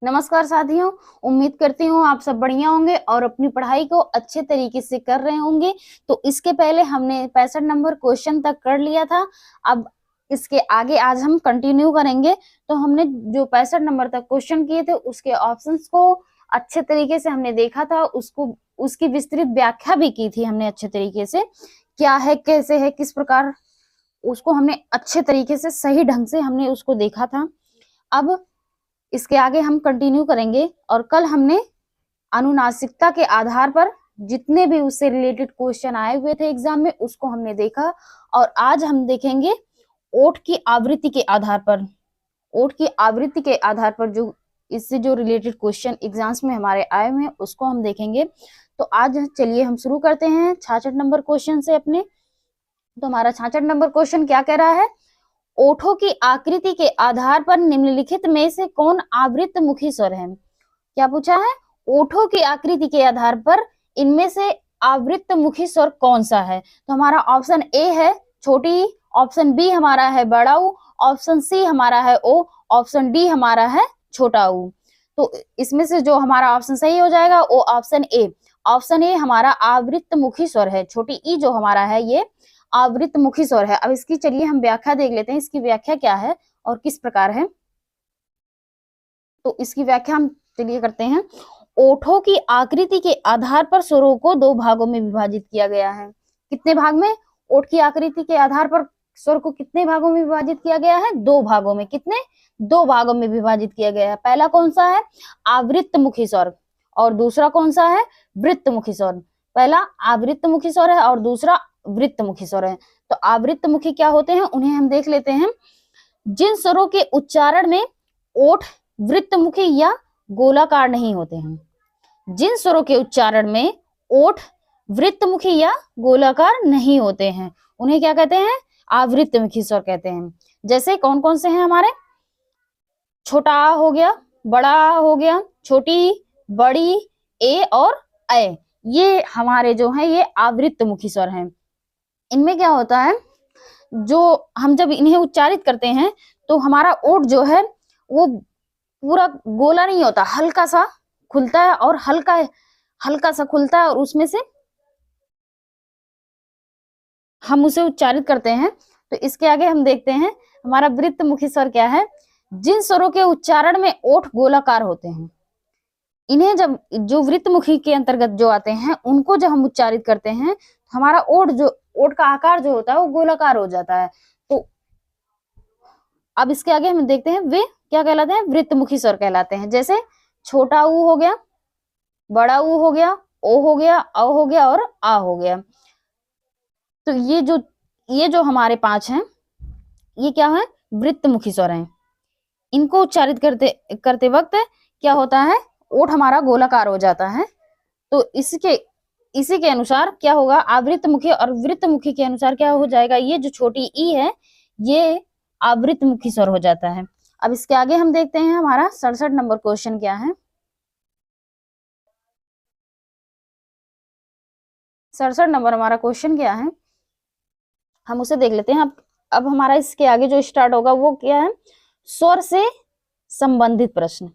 नमस्कार साथियों, उम्मीद करती हूँ आप सब बढ़िया होंगे और अपनी पढ़ाई को अच्छे तरीके से कर रहे होंगे। तो इसके पहले हमने 65 नंबर क्वेश्चन तक कर लिया था। अब इसके आगे आज हम कंटिन्यू करेंगे। तो हमने जो 65 नंबर तक क्वेश्चन किए थे उसके ऑप्शंस को अच्छे तरीके से हमने देखा था, उसको उसकी विस्तृत व्याख्या भी की थी हमने अच्छे तरीके से, क्या है, कैसे है, किस प्रकार, उसको हमने अच्छे तरीके से सही ढंग से हमने उसको देखा था। अब इसके आगे हम कंटिन्यू करेंगे और कल हमने अनुनासिकता के आधार पर जितने भी उससे रिलेटेड क्वेश्चन आए हुए थे एग्जाम में उसको हमने देखा। और आज हम देखेंगे ओठ की आवृत्ति के आधार पर, ओठ की आवृत्ति के आधार पर जो इससे जो रिलेटेड क्वेश्चन एग्जाम्स में हमारे आए हुए हैं उसको हम देखेंगे। तो आज चलिए हम शुरू करते हैं 66 नंबर क्वेश्चन से अपने। तो हमारा 66 नंबर क्वेश्चन क्या कह रहा है, ओठों की आकृति के आधार पर निम्नलिखित में से कौन आवृत्त मुखी स्वर है। क्या पूछा है, ओठों की आकृति के आधार पर इनमें से आवृत्त मुखी स्वर कौन सा है। तो हमारा ऑप्शन ए है छोटी, ऑप्शन बी हमारा है बड़ा ऊ, ऑप्शन सी हमारा है ओ, ऑप्शन डी हमारा है छोटा ऊ। तो इसमें से जो हमारा ऑप्शन सही हो जाएगा वो ऑप्शन ए। ऑप्शन ए हमारा आवृत्त मुखी स्वर है। छोटी ई जो हमारा है ये आवृत्त मुखी स्वर है। अब इसकी चलिए हम व्याख्या देख लेते हैं, इसकी व्याख्या क्या है और किस प्रकार है। तो इसकी व्याख्या हम चलिए करते हैं। ओठों की आकृति के आधार पर स्वरों को दो भागों में विभाजित किया गया है। कितने भाग में, ओठ की आकृति के आधार पर स्वर को कितने भागों में विभाजित किया गया है, दो भागों में। कितने, दो भागों में विभाजित किया गया है। पहला कौन सा है, आवृत्त मुखी स्वर, और दूसरा कौन सा है, वृत्त मुखी स्वर। पहला आवृत्त मुखी स्वर है और दूसरा वृत्त मुखी स्वर है। तो आवृत्त मुखी क्या होते हैं उन्हें हम देख लेते हैं। जिन स्वरों के उच्चारण में ओठ वृत्तमुखी या गोलाकार नहीं होते हैं, जिन स्वरों के उच्चारण में ओठ वृत्तमुखी या गोलाकार नहीं होते हैं उन्हें क्या कहते हैं, आवृत्त मुखी स्वर कहते हैं। जैसे कौन कौन से हैं हमारे, छोटा आ हो गया, बड़ा आ हो गया, छोटी, बड़ी, ए और ऐ, ये हमारे जो हैं ये आवृत्त मुखी स्वर हैं। इनमें क्या होता है, जो हम जब इन्हें उच्चारित करते हैं तो हमारा ओठ जो है वो पूरा गोला नहीं होता, हल्का सा खुलता है और हल्का सा खुलता है और उसमें से हम उसे उच्चारित करते हैं। तो इसके आगे हम देखते हैं हमारा वृत्त मुखी स्वर क्या है। जिन स्वरों के उच्चारण में ओठ गोलाकार होते हैं, इन्हें जब जो वृत्त मुखी के अंतर्गत जो आते हैं उनको जब हम उच्चारित करते हैं तो हमारा ओठ का आकार जो होता है वो गोलाकार हो जाता है। तो अब इसके आगे हम देखते हैं वे क्या कहलाते हैं, वृत्त मुखी स्वर कहलाते हैं। जैसे छोटा ऊ हो गया, बड़ा ऊ हो गया, ओ हो गया, औ हो गया और आ हो गया। तो ये जो हमारे पांच हैं ये क्या है, वृत्त मुखी स्वर हैं। इनको उच्चारित करते वक्त क्या होता है, ओठ हमारा गोलाकार हो जाता है। तो इसी के अनुसार क्या होगा, आवृत्त मुखी और वृत्त मुखी के अनुसार क्या हो जाएगा, ये जो छोटी ई है ये आवृत्त मुखी स्वर हो जाता है। अब इसके आगे हम देखते हैं हमारा 67 नंबर क्वेश्चन क्या है। 67 नंबर हमारा क्वेश्चन क्या है हम उसे देख लेते हैं। अब हमारा इसके आगे जो स्टार्ट होगा वो क्या है, स्वर से संबंधित प्रश्न।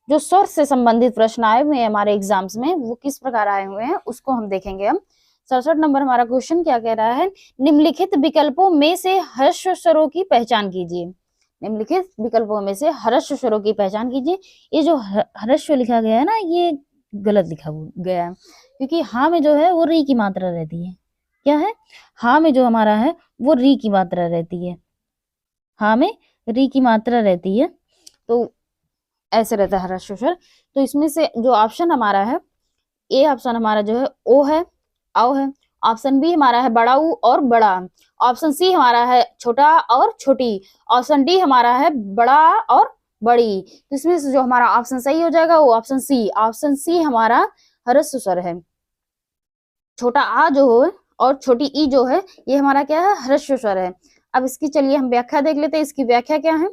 जो स्वर से संबंधित प्रश्न आए हुए हैं हमारे एग्जाम्स में वो किस प्रकार आए हुए हैं उसको हम देखेंगे। हम 67 नंबर हमारा क्वेश्चन क्या कह रहा है, निम्नलिखित विकल्पों में से ह्रस्व स्वरों की पहचान कीजिए। निम्नलिखित विकल्पों में से ह्रस्व स्वरों की पहचान कीजिए। ये जो ह्रस्व लिखा गया है ना ये गलत लिखा गया है, क्योंकि हाँ में जो है वो री की मात्रा रहती है। क्या है, हाँ में जो हमारा है वो री की मात्रा रहती है, हाँ में री की मात्रा रहती है। तो ऐसे रहता है ह्रस्व स्वर। तो इसमें से जो ऑप्शन हमारा है, ए ऑप्शन हमारा जो है ओ है, औ है। ऑप्शन बी हमारा है बड़ा ऊ और बड़ा। ऑप्शन सी हमारा है छोटा और छोटी। ऑप्शन डी हमारा है बड़ा और बड़ी। तो इसमें से जो हमारा ऑप्शन सही हो जाएगा वो ऑप्शन सी। ऑप्शन सी हमारा ह्रस्व स्वर है। छोटा आ जो है और छोटी ई जो है ये हमारा क्या है, ह्रस्व स्वर है। अब इसकी चलिए हम व्याख्या देख लेते हैं। इसकी व्याख्या क्या है,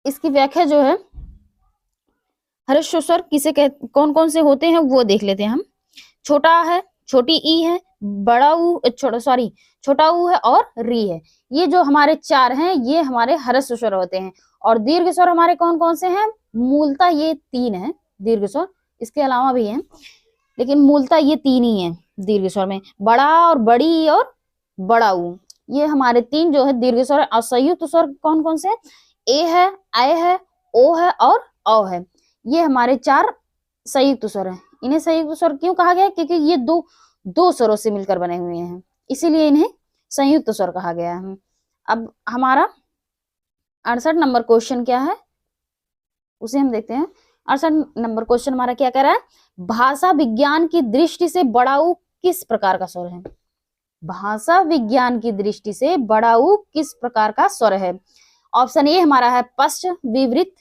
इसकी व्याख्या जो है ह्रस्व स्वर किसे कौन कौन से होते हैं वो देख लेते हैं हम। छोटा है, छोटी ई है, बड़ा ऊ, छोटा ऊ है और री है। ये जो हमारे चार हैं ये हमारे ह्रस्व स्वर होते हैं। और दीर्घ स्वर हमारे कौन कौन से हैं? मूलतः ये 3 हैं दीर्घ स्वर, इसके अलावा भी हैं, लेकिन मूलतः ये 3 ही हैं दीर्घ स्वर में, बड़ा और बड़ी और बड़ा ऊ। ये हमारे 3 जो है दीर्घ स्वर है। और संयुक्त स्वर कौन कौन से? ए है, ऐ है, ओ है और औ है। ये हमारे 4 संयुक्त स्वर हैं। इन्हें संयुक्त स्वर क्यों कहा गया? क्योंकि ये दो स्वरों से मिलकर बने हुए हैं, इसीलिए इन्हें संयुक्त स्वर कहा गया है। अब हमारा 68 नंबर क्वेश्चन क्या है उसे हम देखते हैं। 68 नंबर क्वेश्चन हमारा क्या कह रहा है? भाषा विज्ञान की दृष्टि से बड़ा ऊ किस प्रकार का स्वर है? भाषा विज्ञान की दृष्टि से बड़ा ऊ किस प्रकार का स्वर है? ऑप्शन ए हमारा है पश्च विवृत,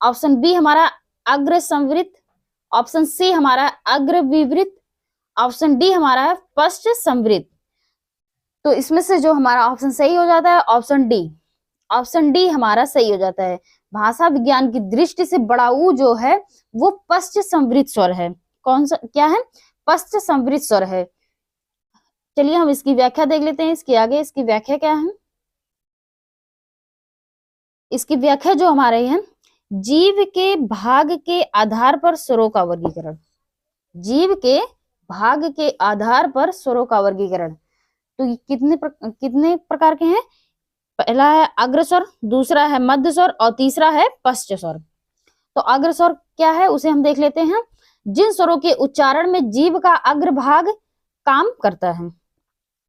ऑप्शन बी हमारा अग्र संवृत, ऑप्शन सी हमारा अग्र विवृत, ऑप्शन डी हमारा है पश्च संवृत। तो इसमें से जो हमारा ऑप्शन सही हो जाता है ऑप्शन डी। ऑप्शन डी हमारा सही हो जाता है। भाषा विज्ञान की दृष्टि से बड़ा ऊ जो है वो पश्च संवृत स्वर है। कौन सा क्या है? पश्च संवृत स्वर है। चलिए हम इसकी व्याख्या देख लेते हैं। इसके आगे इसकी व्याख्या क्या है? इसकी व्याख्या जो हमारे है, जीव के भाग के आधार पर स्वरों का वर्गीकरण। जीव के भाग के आधार पर स्वरों का वर्गीकरण। तो ये कितने प्रकार के हैं? पहला है अग्र स्वर, दूसरा है मध्य स्वर और तीसरा है पश्च स्वर। तो अग्र स्वर क्या है उसे हम देख लेते हैं। जिन स्वरों के उच्चारण में जीभ का अग्रभाग काम करता है।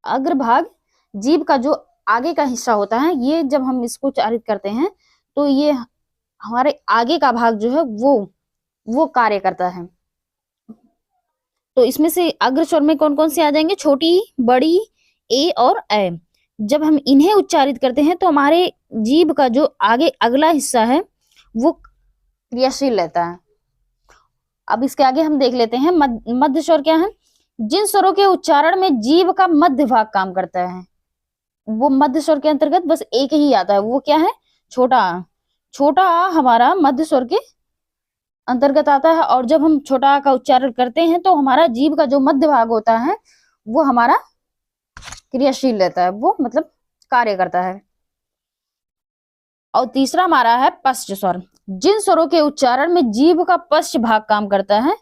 अग्रभाग जीभ का जो आगे का हिस्सा होता है, ये जब हम इसको उच्चारित करते हैं तो ये हमारे आगे का भाग जो है वो कार्य करता है। तो इसमें से अग्र स्वर में कौन कौन से आ जाएंगे? छोटी, बड़ी, ए और ऐ। जब हम इन्हें उच्चारित करते हैं तो हमारे जीभ का जो आगे अगला हिस्सा है वो क्रियाशील रहता है। अब इसके आगे हम देख लेते हैं मध्य स्वर क्या है? जिन स्वरों के उच्चारण में जीभ का मध्य भाग काम करता है, वो मध्य स्वर के अंतर्गत बस एक ही आता है। वो क्या है? छोटा आ। छोटा आ हमारा मध्य स्वर के अंतर्गत आता है। और जब हम छोटा आ का उच्चारण करते हैं तो हमारा जीभ का जो मध्य भाग होता है वो हमारा क्रियाशील रहता है, वो मतलब कार्य करता है। और तीसरा हमारा है पश्च स्वर। जिन स्वरों के उच्चारण में जीभ का पश्च भाग काम करता है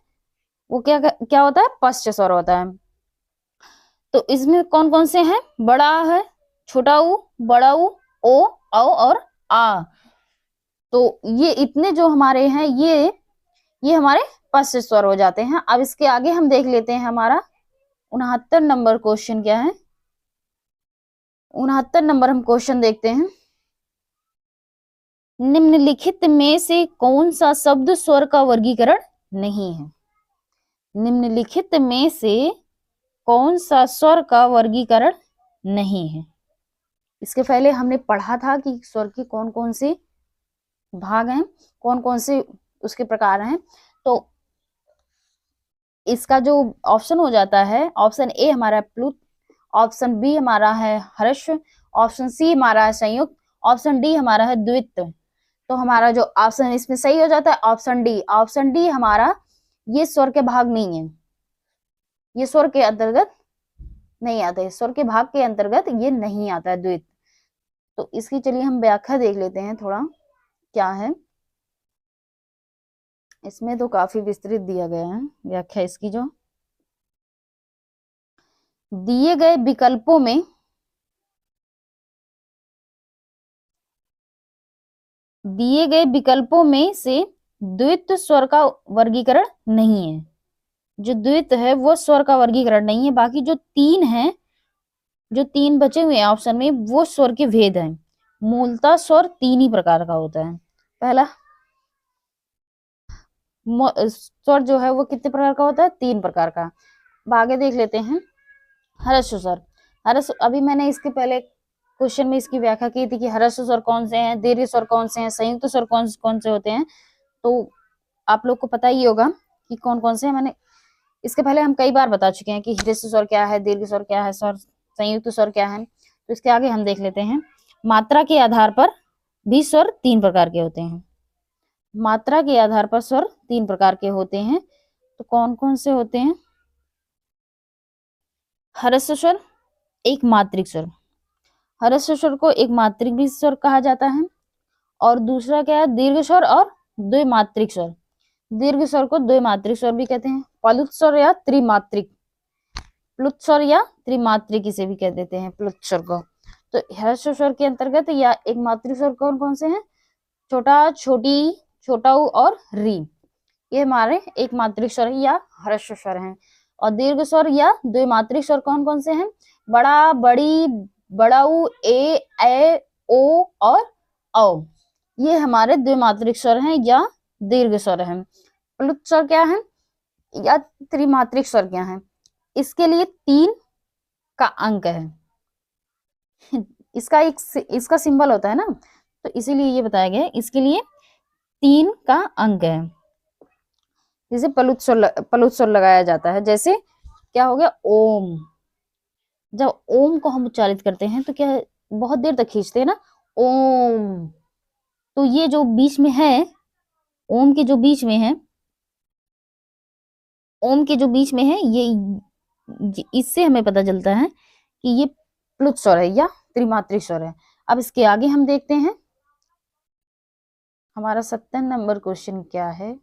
वो क्या होता है? पश्च स्वर होता है। तो इसमें कौन कौन से हैं? बड़ा है, छोटा ऊ, बड़ा ऊ, ओ, औ और आ। तो ये इतने जो हमारे हैं ये हमारे पश्च स्वर हो जाते हैं। अब इसके आगे हम देख लेते हैं हमारा 69 नंबर क्वेश्चन क्या है। 69 नंबर हम क्वेश्चन देखते हैं। निम्नलिखित में से कौन सा शब्द स्वर का वर्गीकरण नहीं है? निम्नलिखित में से कौन सा स्वर का वर्गीकरण नहीं है? इसके पहले हमने पढ़ा था कि स्वर के कौन कौन से भाग हैं, कौन कौन से उसके प्रकार हैं। तो इसका जो ऑप्शन हो जाता है, ऑप्शन ए हमारा प्लुत, ऑप्शन बी हमारा है ह्रस्व, ऑप्शन सी हमारा है संयुक्त, ऑप्शन डी हमारा है द्वित। तो हमारा जो ऑप्शन इसमें सही हो जाता है ऑप्शन डी। ऑप्शन डी हमारा ये स्वर के भाग नहीं है, ये स्वर के अंतर्गत नहीं आता है, स्वर के भाग के अंतर्गत ये नहीं आता है द्वित। तो इसकी चलिए हम व्याख्या देख लेते हैं थोड़ा क्या है। इसमें तो काफी विस्तृत दिया गया है व्याख्या इसकी। जो दिए गए विकल्पों में से द्वित स्वर का वर्गीकरण नहीं है। जो द्वित है वो स्वर का वर्गीकरण नहीं है। बाकी जो 3 हैं, जो 3 बचे हुए हैं ऑप्शन में, वो स्वर के भेद हैं। मूलतः स्वर 3 ही प्रकार का होता है। पहला स्वर जो है वो कितने प्रकार का होता है? 3 प्रकार का। आगे देख लेते हैं ह्रस्व स्वर। ह्रस्व, अभी मैंने इसके पहले क्वेश्चन में इसकी व्याख्या की थी कि ह्रस्व स्वर कौन से हैं, दीर्घ स्वर कौन से हैं, संयुक्त स्वर कौन से होते हैं। तो आप लोग को पता ही होगा कि कौन कौन से हैं। मैंने इसके पहले हम कई बार बता चुके हैं कि ह्रस्व स्वर क्या है, दीर्घ स्वर क्या है, स्वर संयुक्त स्वर क्या है। तो इसके आगे हम देख लेते हैं। मात्रा के आधार पर भी स्वर 3 प्रकार के होते हैं। मात्रा के आधार पर स्वर 3 प्रकार के होते हैं। तो कौन कौन से होते हैं? ह्रस्व स्वर, एक मात्रिक स्वर। ह्रस्व स्वर को एक मात्रिक भी स्वर कहा जाता है। और दूसरा क्या है, दीर्घ स्वर और द्विमात्रिक स्वर। दीर्घ स्वर को द्विमात्रिक स्वर भी कहते हैं। प्लुत स्वर या त्रिमात्रिक, प्लुत स्वर या त्रिमात्रिक इसे भी कह देते हैं प्लुत स्वर को। तो ह्रस्व स्वर के अंतर्गत या एक मात्रिक स्वर कौन कौन से हैं, छोटा, छोटी, छोटा ऊ और री, ये हमारे एक मात्रिक स्वर या ह्रस्व स्वर हैं। और दीर्घ स्वर या द्विमात्रिक स्वर कौन कौन से हैं, बड़ा, बड़ी, बड़ा ऊ, ए ओ और औ, ये हमारे द्विमात्रिक स्वर हैं या दीर्घ स्वर हैं। प्लुत स्वर क्या है या त्रिमात्रिक स्वर क्या है, इसके लिए 3 का अंक है। इसका सिंबल होता है ना, तो इसीलिए ये बताया गया है, इसके लिए 3 का अंक है। जैसे प्लुत स्वर लगाया जाता है, जैसे क्या हो गया, ओम। जब ओम को हम उच्चारित करते हैं तो क्या है, बहुत देर तक खींचते हैं ना, ओम। तो ये जो बीच में है, ओम के जो बीच में है, ओम के जो बीच में है, ये इससे हमें पता चलता है कि ये प्लुत स्वर है या त्रिमात्रिक स्वर है। अब इसके आगे हम देखते हैं हमारा 70 नंबर क्वेश्चन क्या है।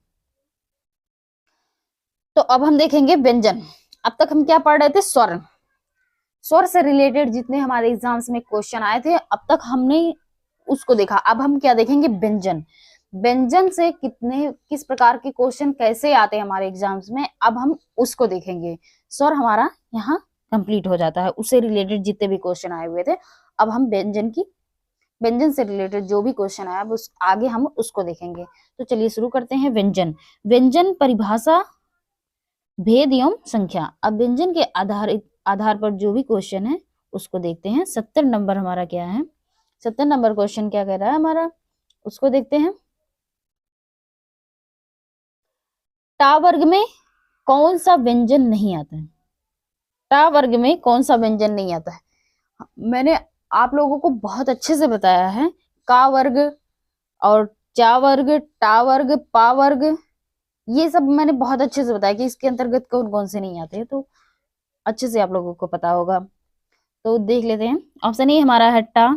तो अब हम देखेंगे व्यंजन। अब तक हम क्या पढ़ रहे थे, स्वर। स्वर से रिलेटेड जितने हमारे एग्जाम्स में क्वेश्चन आए थे अब तक हमने उसको देखा। अब हम क्या देखेंगे, व्यंजन। व्यंजन से किस प्रकार के क्वेश्चन कैसे आते हैं हमारे एग्जाम्स में, अब हम उसको देखेंगे। स्वर हमारा यहाँ कंप्लीट हो जाता है, उससे रिलेटेड जितने भी क्वेश्चन आए हुए थे। अब हम व्यंजन से रिलेटेड जो भी क्वेश्चन आया उस आगे हम उसको देखेंगे। तो चलिए शुरू करते हैं। व्यंजन, व्यंजन परिभाषा, भेद एवं संख्या। अब व्यंजन के आधार पर जो भी क्वेश्चन है उसको देखते हैं। 70 नंबर हमारा क्या है, 70 नंबर क्वेश्चन क्या कह रहा है हमारा, उसको देखते हैं। टा वर्ग में कौन सा व्यंजन नहीं आता है, टा वर्ग में कौन सा व्यंजन नहीं आता है। मैंने आप लोगों को बहुत अच्छे से बताया है, का वर्ग और चा वर्ग, टा वर्ग, पा वर्ग, ये सब मैंने बहुत अच्छे से बताया कि इसके अंतर्गत कौन कौन से नहीं आते हैं, तो अच्छे से आप लोगों को पता होगा। तो देख लेते हैं। ऑप्शन ए हमारा है टा,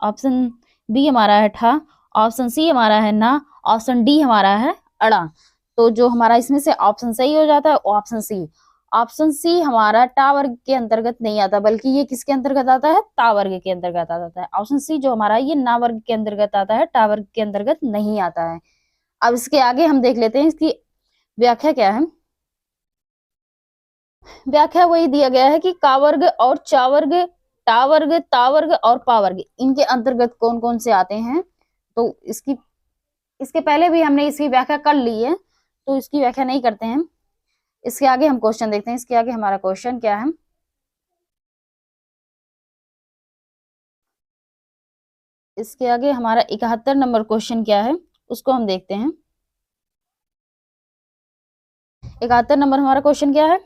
ऑप्शन बी हमारा है ठा, ऑप्शन सी हमारा है ना, ऑप्शन डी हमारा है अड़ा। तो जो हमारा इसमें से ऑप्शन सही हो जाता है ऑप्शन सी। ऑप्शन सी हमारा टा वर्ग के अंतर्गत नहीं आता, बल्कि ये किसके अंतर्गत आता है, ता वर्ग के अंतर्गत आता है। ऑप्शन सी जो हमारा ये ना वर्ग के अंतर्गत आता है, टा वर्ग के अंतर्गत नहीं आता है। अब इसके आगे हम देख लेते हैं इसकी व्याख्या क्या है। व्याख्या वही दिया गया है कि का वर्ग और चा वर्ग, टा वर्ग, ता वर्ग और पा वर्ग, इनके अंतर्गत कौन कौन से आते हैं। तो इसके पहले भी हमने इसकी व्याख्या कर ली है, तो इसकी व्याख्या नहीं करते हैं। इसके आगे हम क्वेश्चन देखते हैं। इसके आगे हमारा क्वेश्चन क्या है, इसके आगे हमारा 71 नंबर क्वेश्चन क्या है उसको हम देखते हैं। 71 नंबर हमारा क्वेश्चन क्या है,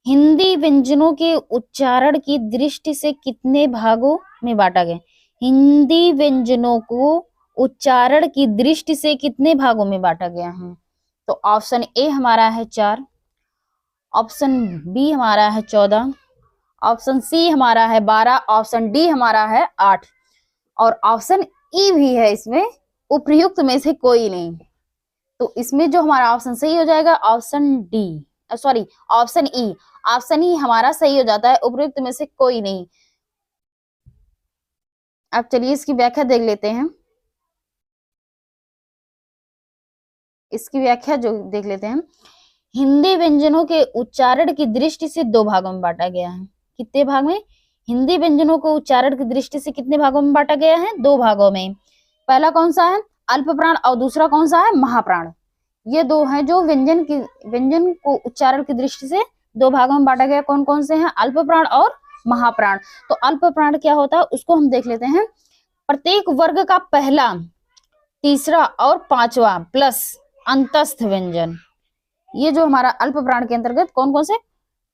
हिंदी व्यंजनों के उच्चारण की दृष्टि से कितने भागों में बांटा गया। हिंदी व्यंजनों को उच्चारण की दृष्टि से कितने भागों में बांटा गया है। तो ऑप्शन ए हमारा है 4, ऑप्शन बी हमारा है 14, ऑप्शन सी हमारा है 12, ऑप्शन डी हमारा है 8 और ऑप्शन ई भी है इसमें, उपयुक्त में से कोई नहीं। तो इसमें जो हमारा ऑप्शन सही हो जाएगा option D, sorry option E. Option E हमारा सही हो जाता है, उपयुक्त में से कोई नहीं। अब चलिए इसकी व्याख्या देख लेते हैं। इसकी व्याख्या जो देख लेते हैं, हिंदी व्यंजनों के उच्चारण की दृष्टि से 2 भागों में बांटा गया है। कितने भाग में, हिंदी व्यंजनों को उच्चारण की दृष्टि से कितने भागों में बांटा गया है, 2 भागों में। पहला कौन सा है, अल्प प्राण, और दूसरा कौन सा है, महाप्राण। ये 2 हैं जो व्यंजन को उच्चारण की दृष्टि से 2 भागों में बांटा गया। कौन कौन से हैं, अल्प प्राण और महाप्राण। तो अल्प प्राण क्या होता है उसको हम देख लेते हैं। प्रत्येक वर्ग का पहला, तीसरा और पांचवा प्लस अंतस्थ व्यंजन, ये जो हमारा अल्प प्राण के अंतर्गत कौन कौन से,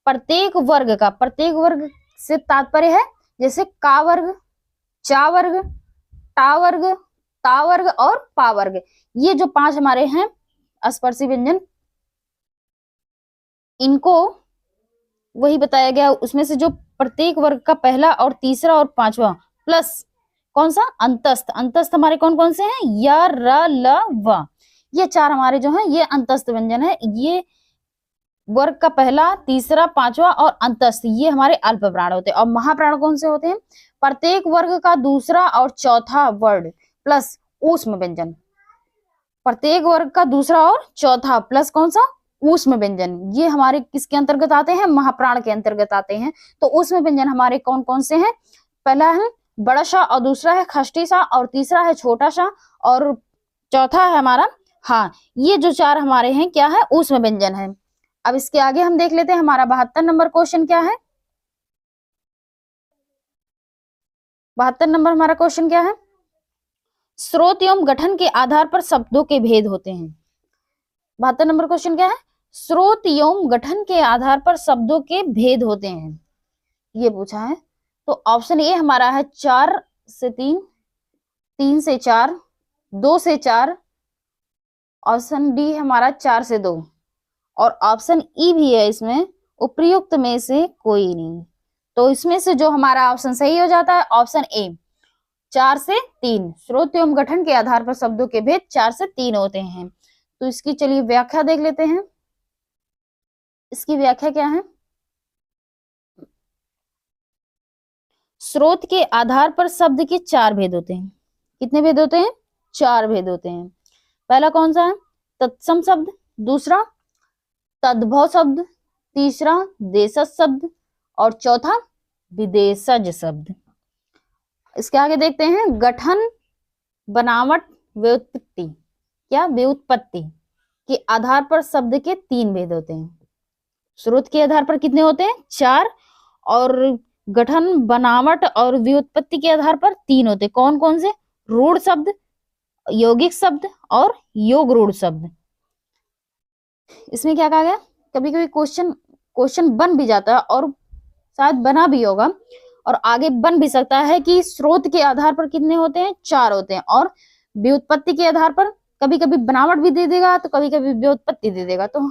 प्रत्येक वर्ग से तात्पर्य है जैसे का वर्ग, चा वर्ग, टा वर्ग, ता वर्ग और पा वर्ग, ये जो 5 हमारे हैं स्पर्शी व्यंजन, इनको वही बताया गया, उसमें से जो प्रत्येक वर्ग का पहला और तीसरा और पांचवा प्लस कौन सा अंतस्थ, अंतस्थ हमारे कौन कौन से हैं, या र ल व, ये चार हमारे जो हैं ये अंतस्थ व्यंजन है। ये वर्ग का पहला, तीसरा, पांचवा और अंतस्थ ये हमारे अल्प प्राण होते हैं। और महाप्राण कौन से होते हैं, प्रत्येक वर्ग का दूसरा और चौथा वर्ण प्लस ऊष्म व्यंजन, प्रत्येक वर्ग का दूसरा और चौथा प्लस कौन सा, ऊष्म व्यंजन, ये हमारे किसके अंतर्गत आते हैं, महाप्राण के अंतर्गत आते हैं। तो ऊष्म व्यंजन हमारे कौन कौन से हैं, पहला है बड़ा सा और दूसरा है खष्टी सा और तीसरा है छोटा सा और चौथा है हमारा, हाँ ये जो चार हमारे हैं क्या है, ऊष्म व्यंजन है। अब इसके आगे हम देख लेते हैं हमारा 72 नंबर क्वेश्चन क्या है। 72 नंबर हमारा क्वेश्चन क्या है, स्रोत एवं गठन के आधार पर शब्दों के भेद होते हैं। 72 नंबर क्वेश्चन क्या है, स्रोत एवं गठन के आधार पर शब्दों के भेद होते हैं, ये पूछा है। तो ऑप्शन ए हमारा है 4 से 3, 3 से 4, 2 से 4, ऑप्शन डी हमारा 4 से 2 और ऑप्शन ई भी है इसमें उपयुक्त में से कोई नहीं। तो इसमें से जो हमारा ऑप्शन सही हो जाता है ऑप्शन ए 4 से 3, स्रोत एवं गठन के आधार पर शब्दों के भेद 4 से 3 होते हैं। तो इसकी चलिए व्याख्या देख लेते हैं, इसकी व्याख्या क्या है, स्रोत के आधार पर शब्द के 4 भेद होते हैं। कितने भेद होते हैं, 4 भेद होते हैं। पहला कौन सा है, तत्सम शब्द, दूसरा तद्भव शब्द, तीसरा देशज शब्द और चौथा विदेशज शब्द। इसके आगे देखते हैं गठन, बनावट, व्युत्पत्ति, क्या व्युत्पत्ति के आधार पर शब्द के 3 भेद होते हैं। स्रोत के आधार पर कितने होते हैं, 4 और गठन, बनावट और व्युत्पत्ति के आधार पर 3 होते हैं। कौन कौन से, रूढ़ शब्द, यौगिक शब्द और योग रूढ़ शब्द। इसमें क्या कहा गया, कभी कभी क्वेश्चन बन भी जाता है और शायद बना भी होगा और आगे बन भी सकता है कि स्रोत के आधार पर कितने होते हैं, 4 होते हैं और व्युत्पत्ति के आधार पर कभी कभी बनावट भी दे देगा तो कभी कभी व्युत्पत्ति दे देगा। तो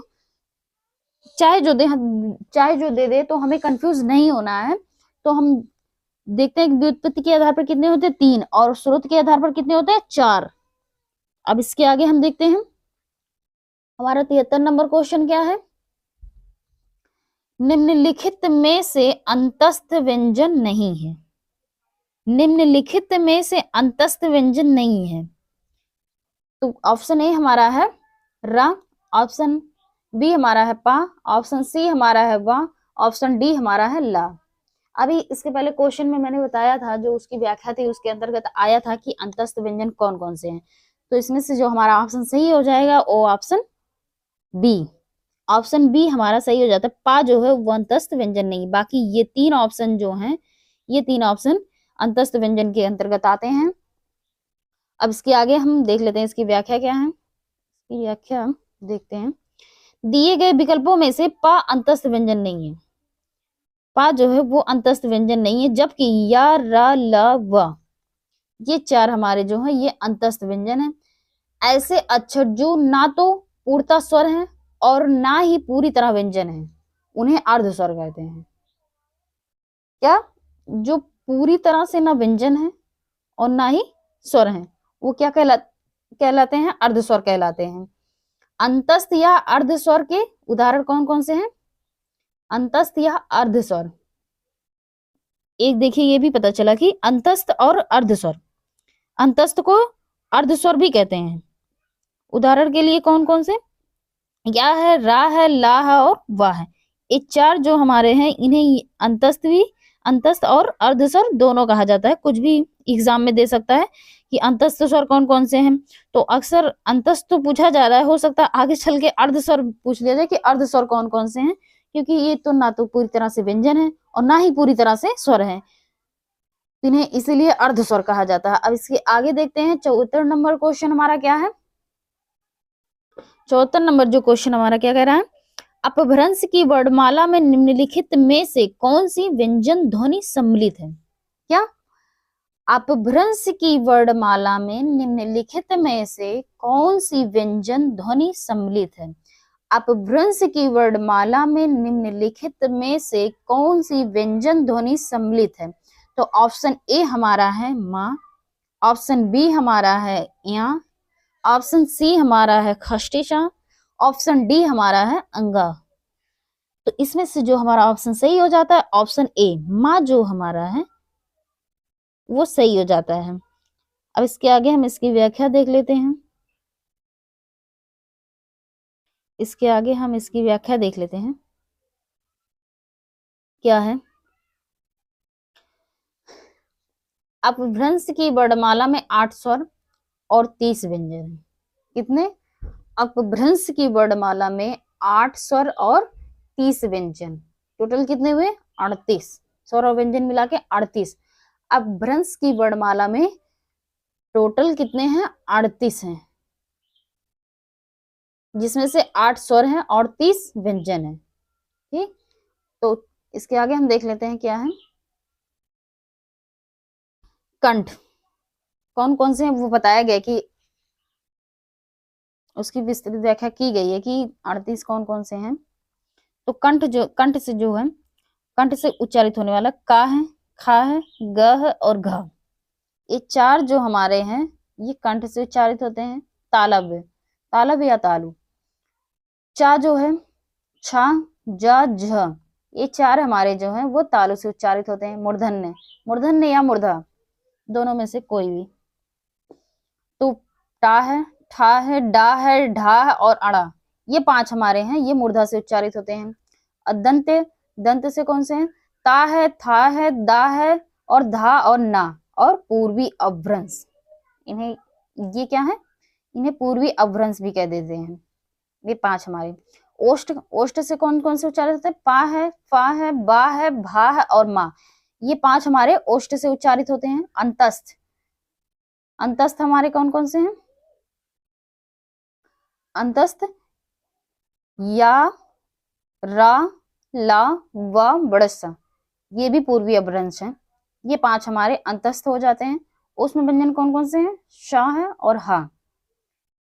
चाहे जो दे दे तो हमें कंफ्यूज नहीं होना है। तो हम देखते हैं व्युत्पत्ति के आधार पर कितने होते हैं, 3 और स्रोत के आधार पर कितने होते हैं, 4। अब इसके आगे हम देखते हैं हमारा 73 नंबर क्वेश्चन क्या है, निम्नलिखित में से अंतस्थ व्यंजन नहीं है। निम्नलिखित में से अंतस्थ व्यंजन नहीं है। तो ऑप्शन ए हमारा है र, ऑप्शन बी हमारा है पा, ऑप्शन सी हमारा है वा, ऑप्शन डी हमारा है ला। अभी इसके पहले क्वेश्चन में मैंने बताया था, जो उसकी व्याख्या थी उसके अंतर्गत आया था कि अंतस्थ व्यंजन कौन कौन से हैं। तो इसमें से जो हमारा ऑप्शन सही हो जाएगा वो ऑप्शन बी, ऑप्शन बी हमारा सही हो जाता है। पा जो है वो अंतस्थ व्यंजन नहीं, बाकी ये 3 ऑप्शन जो हैं ये 3 ऑप्शन अंतस्थ व्यंजन के अंतर्गत आते हैं। अब इसके आगे हम देख लेते हैं इसकी व्याख्या क्या है, इसकी व्याख्या देखते हैं। दिए गए विकल्पों में से पा अंतस्थ व्यंजन नहीं है, पा जो है वो अंतस्थ व्यंजन नहीं है, जबकि या, र, ल, व ये 4 हमारे जो है ये अंतस्थ व्यंजन है। ऐसे अक्षर जो ना तो पूर्णतः स्वर है और ना ही पूरी तरह व्यंजन है उन्हें अर्ध स्वर कहते हैं। क्या, जो पूरी तरह से ना व्यंजन है और ना ही स्वर है वो क्या कहलाते हैं, अर्ध स्वर कहलाते हैं। अंतस्थ या अर्ध स्वर के उदाहरण कौन कौन से हैं, अंतस्थ या अर्ध स्वर। एक देखिए ये भी पता चला कि अंतस्थ और अर्ध स्वर, अंतस्थ को अर्ध स्वर भी कहते हैं। उदाहरण के लिए कौन कौन से, या है, रा है, ला है और वाह है। ये 4 जो हमारे हैं इन्हें अंतस्थ और अर्ध स्वर दोनों कहा जाता है। कुछ भी एग्जाम में दे सकता है कि अंतस्थ स्वर कौन कौन से हैं, तो अक्सर अंतस्थ तो पूछा जा रहा है, हो सकता है आगे चल के अर्ध स्वर पूछ लिया जाए कि अर्ध स्वर कौन कौन से हैं, क्योंकि ये तो ना तो पूरी तरह से व्यंजन है और ना ही पूरी तरह से स्वर है, इन्हें इसीलिए अर्ध स्वर कहा जाता है। अब इसके आगे देखते हैं 74 नंबर क्वेश्चन हमारा क्या है। 74 नंबर जो क्वेश्चन हमारा क्या कह रहा है, अपभ्रंश की वर्णमाला में निम्नलिखित में से कौन सी व्यंजन ध्वनि सम्मिलित है। क्या, अपभ्रंश की वर्णमाला में निम्नलिखित में से कौन सी व्यंजन ध्वनि सम्मिलित है। अपभ्रंश की वर्णमाला में निम्नलिखित में से कौन सी व्यंजन ध्वनि सम्मिलित है? तो ऑप्शन ए हमारा है माँ, ऑप्शन बी हमारा है या, ऑप्शन सी हमारा है खष्टिशा, ऑप्शन डी हमारा है अंगा। तो इसमें से जो हमारा ऑप्शन सही हो जाता है ऑप्शन ए माँ जो हमारा है वो सही हो जाता है। अब इसके आगे हम इसकी व्याख्या देख लेते हैं। इसके आगे हम इसकी व्याख्या देख लेते हैं क्या है। अपभ्रंश की वर्णमाला में 8 स्वर और 30 व्यंजन है। कितने? अपभ्रंश की वर्णमाला में 8 स्वर और 30 व्यंजन, टोटल कितने हुए? 38 स्वर और व्यंजन मिला के 38। अपभ्रंश की वर्णमाला में टोटल कितने हैं? 38 हैं, जिसमें से 8 स्वर हैं और 30 व्यंजन है। ठीक, तो इसके आगे हम देख लेते हैं क्या है। कंठ कौन कौन से हैं वो बताया गया कि उसकी विस्तृत व्याख्या की गई है कि 38 कौन कौन से हैं। तो कंठ से जो है, कंठ से उच्चारित होने वाला का है, खा है, ग है और घ, ये 4 जो हमारे हैं ये कंठ से उच्चारित होते हैं। तालब, तालब या तालु। चा जो है, छा, जा, झ, ये 4 हमारे जो हैं वो तालु से उच्चारित होते हैं। मूर्धन्य, मूर्धन्य या मूर्धा, दोनों में से कोई भी। तो टा है, ठा है, डा है, ढा है और अड़ा, ये 5 हमारे हैं, ये मूर्धा से उच्चारित होते हैं। दंत, दंत से कौन से हैं? ता है, था है, दा है और धा और ना और पूर्वी अभ्रंश। इन्हें ये क्या है? इन्हें पूर्वी अभ्रंश भी कह देते हैं। ये 5 हमारे। ओष्ठ, ओष्ठ से कौन कौन से उच्चारित होते हैं? पा है, फा है, बा है, भा है और मा, ये 5 हमारे ओष्ठ से उच्चारित होते हैं। अंतस्थ, अंतस्थ हमारे कौन कौन से हैं? अंतस्थ या, रा, ला, व, बड़सा, ये भी पूर्वी अभ्रंश है। ये 5 हमारे अंतस्थ हो जाते हैं। ऊष्म व्यंजन कौन कौन से हैं? शा है और हा।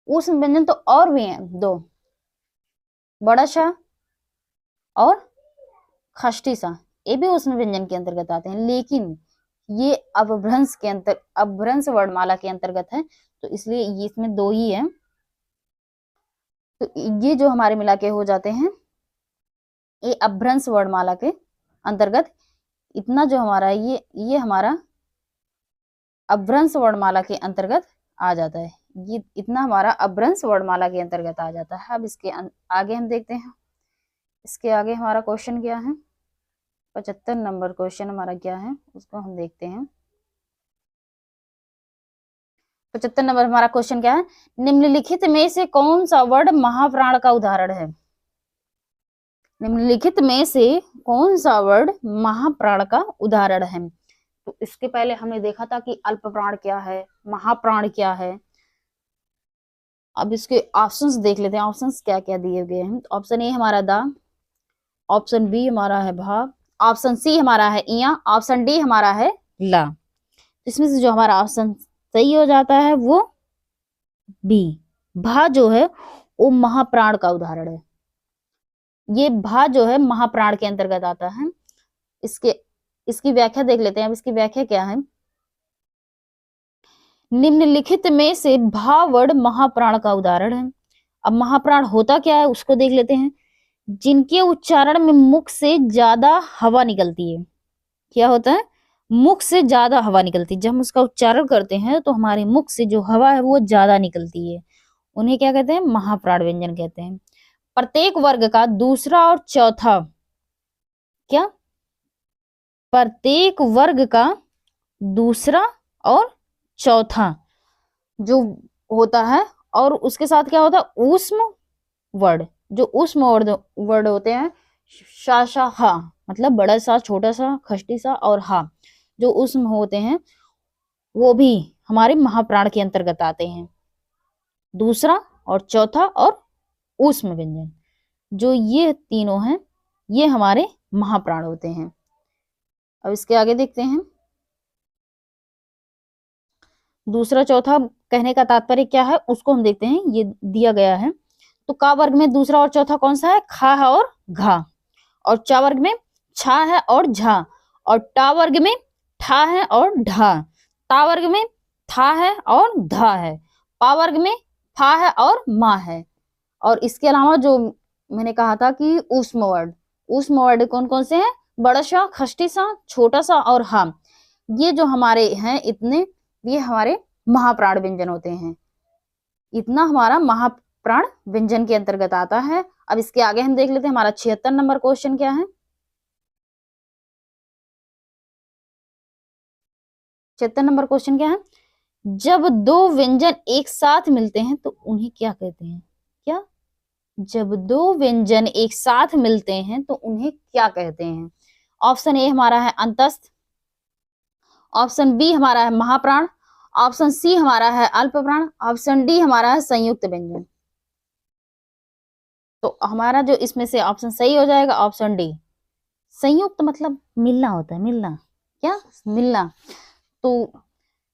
ऊष्म व्यंजन तो और भी हैं 2, बड़ा शाह और खष्टी सा, ये भी ऊष्म व्यंजन के अंतर्गत आते हैं, लेकिन ये अपभ्रंश के अपभ्रंश वर्णमाला के अंतर्गत है, तो इसलिए ये इसमें 2 ही है। तो ये जो हमारे मिला के हो जाते हैं ये अपभ्रंश वर्णमाला के अंतर्गत। इतना जो हमारा है ये हमारा अपभ्रंश वर्णमाला के अंतर्गत आ जाता है। ये इतना हमारा अपभ्रंश वर्णमाला के अंतर्गत आ जाता है। अब इसके आगे हम देखते हैं, इसके आगे हमारा क्वेश्चन क्या है। 75 नंबर क्वेश्चन हमारा क्या है उसको हम देखते हैं। 75 नंबर हमारा क्वेश्चन क्या है? निम्नलिखित में से कौन सा वर्ड महाप्राण का उदाहरण है? निम्नलिखित में से कौन सा वर्ड महाप्राण का उदाहरण है? तो इसके पहले हमने देखा था कि अल्प प्राण क्या है, महाप्राण क्या है। अब इसके ऑप्शंस देख लेते हैं, ऑप्शंस क्या क्या दिए गए हैं। ऑप्शन ए हमारा दा, ऑप्शन बी हमारा है भा, ऑप्शन सी हमारा है इया, ऑप्शन डी हमारा है ला। इसमें से जो हमारा ऑप्शन सही हो जाता है वो बी, भा जो है वो महाप्राण का उदाहरण है। ये भा जो है महाप्राण के अंतर्गत आता है। इसकी व्याख्या देख लेते हैं। अब इसकी व्याख्या क्या है? निम्नलिखित में से भा वर्ड महाप्राण का उदाहरण है। अब महाप्राण होता क्या है उसको देख लेते हैं। जिनके उच्चारण में मुख से ज्यादा हवा निकलती है। क्या होता है? मुख से ज्यादा हवा निकलती है। जब हम उसका उच्चारण करते हैं तो हमारे मुख से जो हवा है वो ज्यादा निकलती है, उन्हें क्या कहते हैं? महाप्राण व्यंजन कहते हैं। प्रत्येक वर्ग का दूसरा और चौथा, क्या? प्रत्येक वर्ग का दूसरा और चौथा जो होता है, और उसके साथ क्या होता है? ऊष्म वर्ड। जो ऊष्म वर्ड होते हैं, शा, शा, हा, मतलब बड़ा सा, छोटा सा, खष्टी सा और हा, जो ऊष्म होते हैं वो भी हमारे महाप्राण के अंतर्गत आते हैं। दूसरा और चौथा और ऊष्म व्यंजन, जो ये तीनों हैं ये हमारे महाप्राण होते हैं। अब इसके आगे देखते हैं। दूसरा चौथा कहने का तात्पर्य क्या है उसको हम देखते हैं, ये दिया गया है। तो का वर्ग में दूसरा और चौथा कौन सा है? खा है और घा। और चा वर्ग में छा है और झा। और टा वर्ग में ठा है और ढा। ता वर्ग में था है और धा है। पा वर्ग में फा है और मा है। और इसके अलावा जो मैंने कहा था कि ऊष्म वर्ड कौन कौन से हैं? बड़ा सा, खष्टी सा, छोटा सा और हा। ये जो हमारे हैं इतने, ये हमारे महाप्राण व्यंजन होते हैं। इतना हमारा महाप्राण व्यंजन के अंतर्गत आता है। अब इसके आगे हम देख लेते हैं हमारा 76 नंबर क्वेश्चन क्या है। 76 नंबर क्वेश्चन क्या है? जब दो व्यंजन एक साथ मिलते हैं तो उन्हें क्या कहते हैं? क्या? जब दो व्यंजन एक साथ मिलते हैं तो उन्हें क्या कहते हैं? ऑप्शन ए हमारा है अंतस्थ, ऑप्शन बी हमारा है महाप्राण, ऑप्शन सी हमारा है अल्पप्राण, ऑप्शन डी हमारा है संयुक्त व्यंजन। तो हमारा जो इसमें से ऑप्शन सही हो जाएगा ऑप्शन डी। संयुक्त मतलब मिलना होता है, मिलना, क्या? मिलना। तो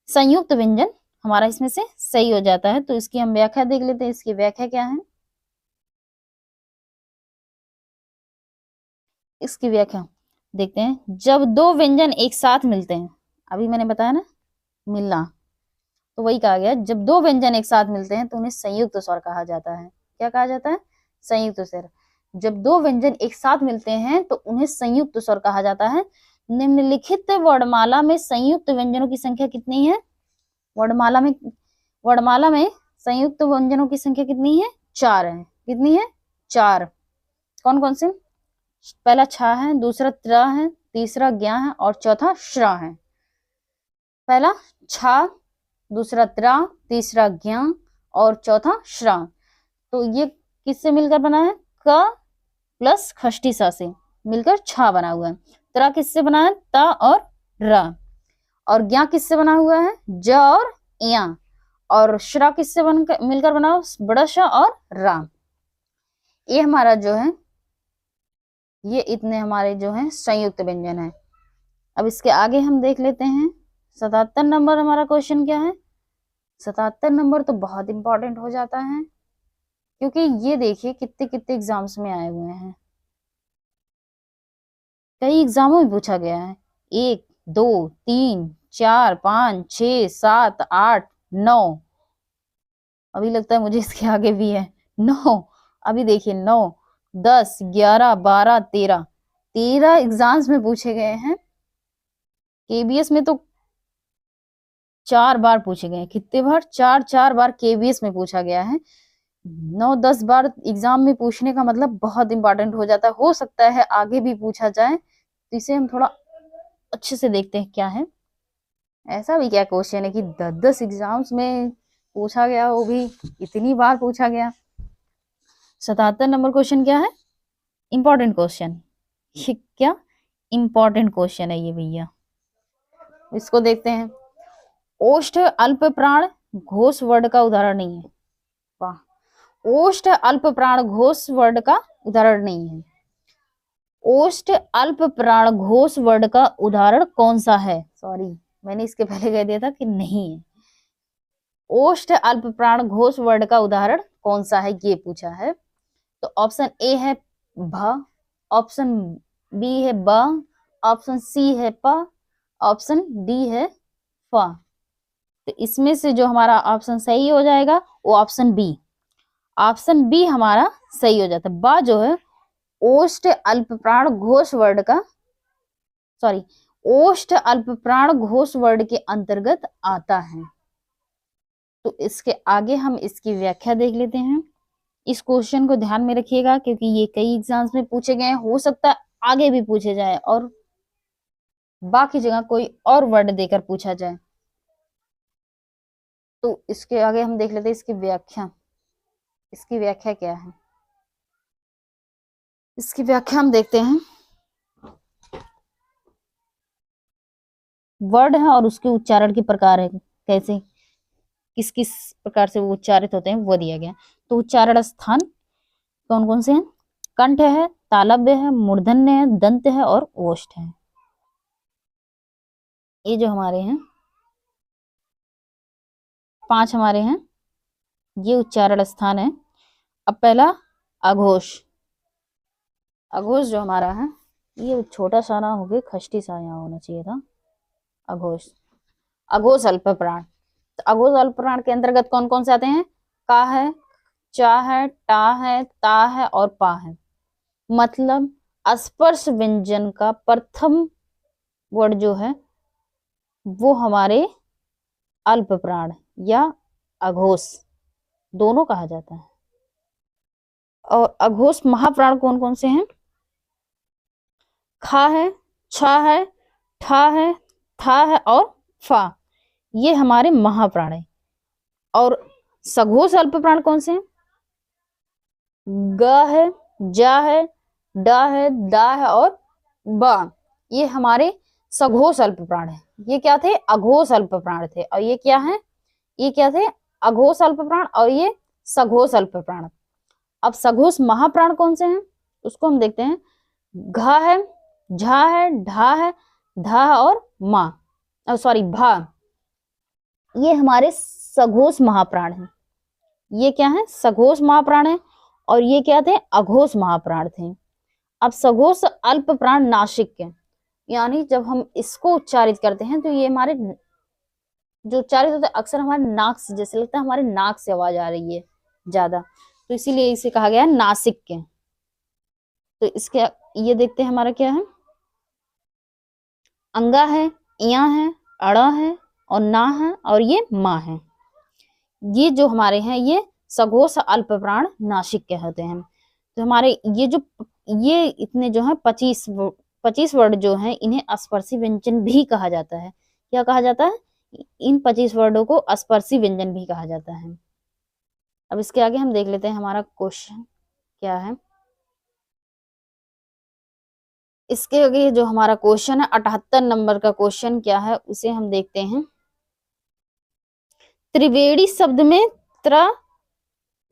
संयुक्त व्यंजन हमारा इसमें से सही हो जाता है। तो इसकी हम व्याख्या देख लेते हैं। इसकी व्याख्या क्या है? इसकी व्याख्या देखते हैं। जब दो व्यंजन एक साथ मिलते हैं, अभी मैंने बताया ना मिलना, तो वही कहा गया, जब दो व्यंजन एक साथ मिलते हैं तो उन्हें संयुक्त स्वर कहा जाता है। क्या कहा जाता है? संयुक्त स्वर। जब दो व्यंजन एक साथ मिलते हैं तो उन्हें संयुक्त स्वर कहा जाता है। निम्नलिखित वर्णमाला में संयुक्त व्यंजनों की संख्या कितनी है? वर्णमाला में संयुक्त व्यंजनों की संख्या कितनी है? 4 है। कितनी है? 4। कौन कौन से? पहला छा है, दूसरा त्र है, तीसरा ज्ञा है और चौथा श्रा है। पहला छा, दूसरा त्रा, तीसरा ज्ञा और चौथा श्रा। तो ये किससे मिलकर बना है? क प्लस खष्टी सा से मिलकर छा बना हुआ है। त्रा किससे बना है? ता और रा। और ज्ञा किससे बना हुआ है? ज और या। और श्रा किससे मिलकर बना हुआ? बड़ा श और रा। ये हमारा जो है, ये इतने हमारे जो है संयुक्त व्यंजन है। अब इसके आगे हम देख लेते हैं 77 नंबर हमारा क्वेश्चन क्या है। 77 नंबर तो बहुत इंपॉर्टेंट हो जाता है, क्योंकि ये देखिए कितने कितने एग्जाम्स में आए हुए हैं, कई एग्जामों में पूछा गया है। 1 2 3 4 5 6 7 8 9, अभी लगता है मुझे इसके आगे भी है 9। अभी देखिए 9 10 11 12 13 एग्जाम्स में पूछे गए हैं। केबीएस में तो 4 बार पूछे गए हैं। कितने बार? 4 बार केबीएस में पूछा गया है। 9-10 बार एग्जाम में पूछने का मतलब बहुत इंपॉर्टेंट हो जाता है। हो सकता है आगे भी पूछा जाए, तो इसे हम थोड़ा अच्छे से देखते हैं क्या है। ऐसा भी क्या क्वेश्चन है कि 10-10 एग्जाम्स में पूछा गया, वो भी इतनी बार पूछा गया। 77 नंबर क्वेश्चन क्या है? Important question. ये क्या इंपॉर्टेंट क्वेश्चन है ये भैया, इसको देखते हैं। ओष्ठ अल्प प्राण घोष वर्ड का उदाहरण नहीं है। वाह, ओष्ठ अल्प प्राण घोष वर्ड का उदाहरण नहीं है। ओष्ठ अल्प प्राण घोष वर्ड का उदाहरण कौन सा है? सॉरी, मैंने इसके पहले कह दिया था कि नहीं है। ओष्ठ अल्प प्राण घोष वर्ड का उदाहरण कौन सा है ये पूछा है। तो ऑप्शन ए है भ, ऑप्शन बी है ब, ऑप्शन सी है प, ऑप्शन डी है फ। तो इसमें से जो हमारा ऑप्शन सही हो जाएगा वो ऑप्शन बी। ऑप्शन बी हमारा सही हो जाता है। बा जो है ओष्ठ अल्प प्राण घोष वर्ड का, सॉरी, ओष्ठ अल्प प्राण घोष वर्ड के अंतर्गत आता है। तो इसके आगे हम इसकी व्याख्या देख लेते हैं। इस क्वेश्चन को ध्यान में रखिएगा, क्योंकि ये कई एग्जाम्स में पूछे गए हैं। हो सकता है आगे भी पूछे जाए और बाकी जगह कोई और वर्ड देकर पूछा जाए। तो इसके आगे हम देख लेते हैं इसकी व्याख्या। इसकी व्याख्या क्या है? इसकी व्याख्या हम देखते हैं। वर्ड है और उसके उच्चारण के प्रकार है, कैसे किस किस प्रकार से वो उच्चारित होते हैं वो दिया गया। तो उच्चारण स्थान कौन कौन से हैं? कंठ है, तालव्य है, मूर्धन्य है, दंत है और ओष्ठ है। ये जो हमारे हैं 5 हमारे हैं, ये उच्चारण स्थान है। अब पहला अघोष। अघोष जो हमारा है ये छोटा सा ना होके खष्टी सा यहाँ होना चाहिए था। अघोष, अघोष अल्प प्राण। तो अघोष अल्प प्राण के अंतर्गत कौन कौन से आते हैं? का है, चा है, टा है, ता है और पा है। मतलब स्पर्श व्यंजन का प्रथम वर्ड जो है वो हमारे अल्प प्राण या अघोष दोनों कहा जाता है। और अघोष महाप्राण कौन कौन से हैं? खा है, छा है, ठा है, था है और फा, ये हमारे महाप्राण है। और सघोष अल्प प्राण कौन से हैं? ग है, जा है, डा है, दा है और बा, ये हमारे सघोष अल्प प्राण है। ये क्या थे? अघोष अल्प प्राण थे। और ये क्या है? ये क्या थे? अघोष अल्प प्राण और ये सघोष अल्प प्राण। अब सघोष महाप्राण कौन से हैं उसको हम देखते हैं। घा है, झा है, ढा है, धा और माँ, सॉरी भा, ये हमारे सघोष महाप्राण हैं। ये क्या है? सघोष महाप्राण है। और ये क्या थे? अघोष महाप्राण थे। अब सघोष अल्प प्राण नासिक के, यानी जब हम इसको उच्चारित करते हैं तो ये हमारे जो उच्चारित होता है अक्सर हमारे नाक से, जैसे लगता है हमारे नाक से आवाज आ रही है ज्यादा, तो इसीलिए इसे कहा गया है नासिक के। तो इसके ये देखते हैं हमारा क्या है। अंगा है, इया है, अड़ा है और ना है और ये माँ है। ये जो हमारे हैं ये सघोष अल्प प्राण नासिक के होते हैं। तो हमारे ये इतने जो है 25 वर्ड जो हैं इन्हें स्पर्शी व्यंजन भी कहा जाता है। क्या कहा जाता है? इन 25 वर्डों को स्पर्शी व्यंजन भी कहा जाता है। अब इसके आगे हम देख लेते हैं हमारा क्वेश्चन क्या है। इसके आगे जो हमारा क्वेश्चन है 78 नंबर का क्वेश्चन क्या है उसे हम देखते हैं। त्रिवेणी शब्द में त्र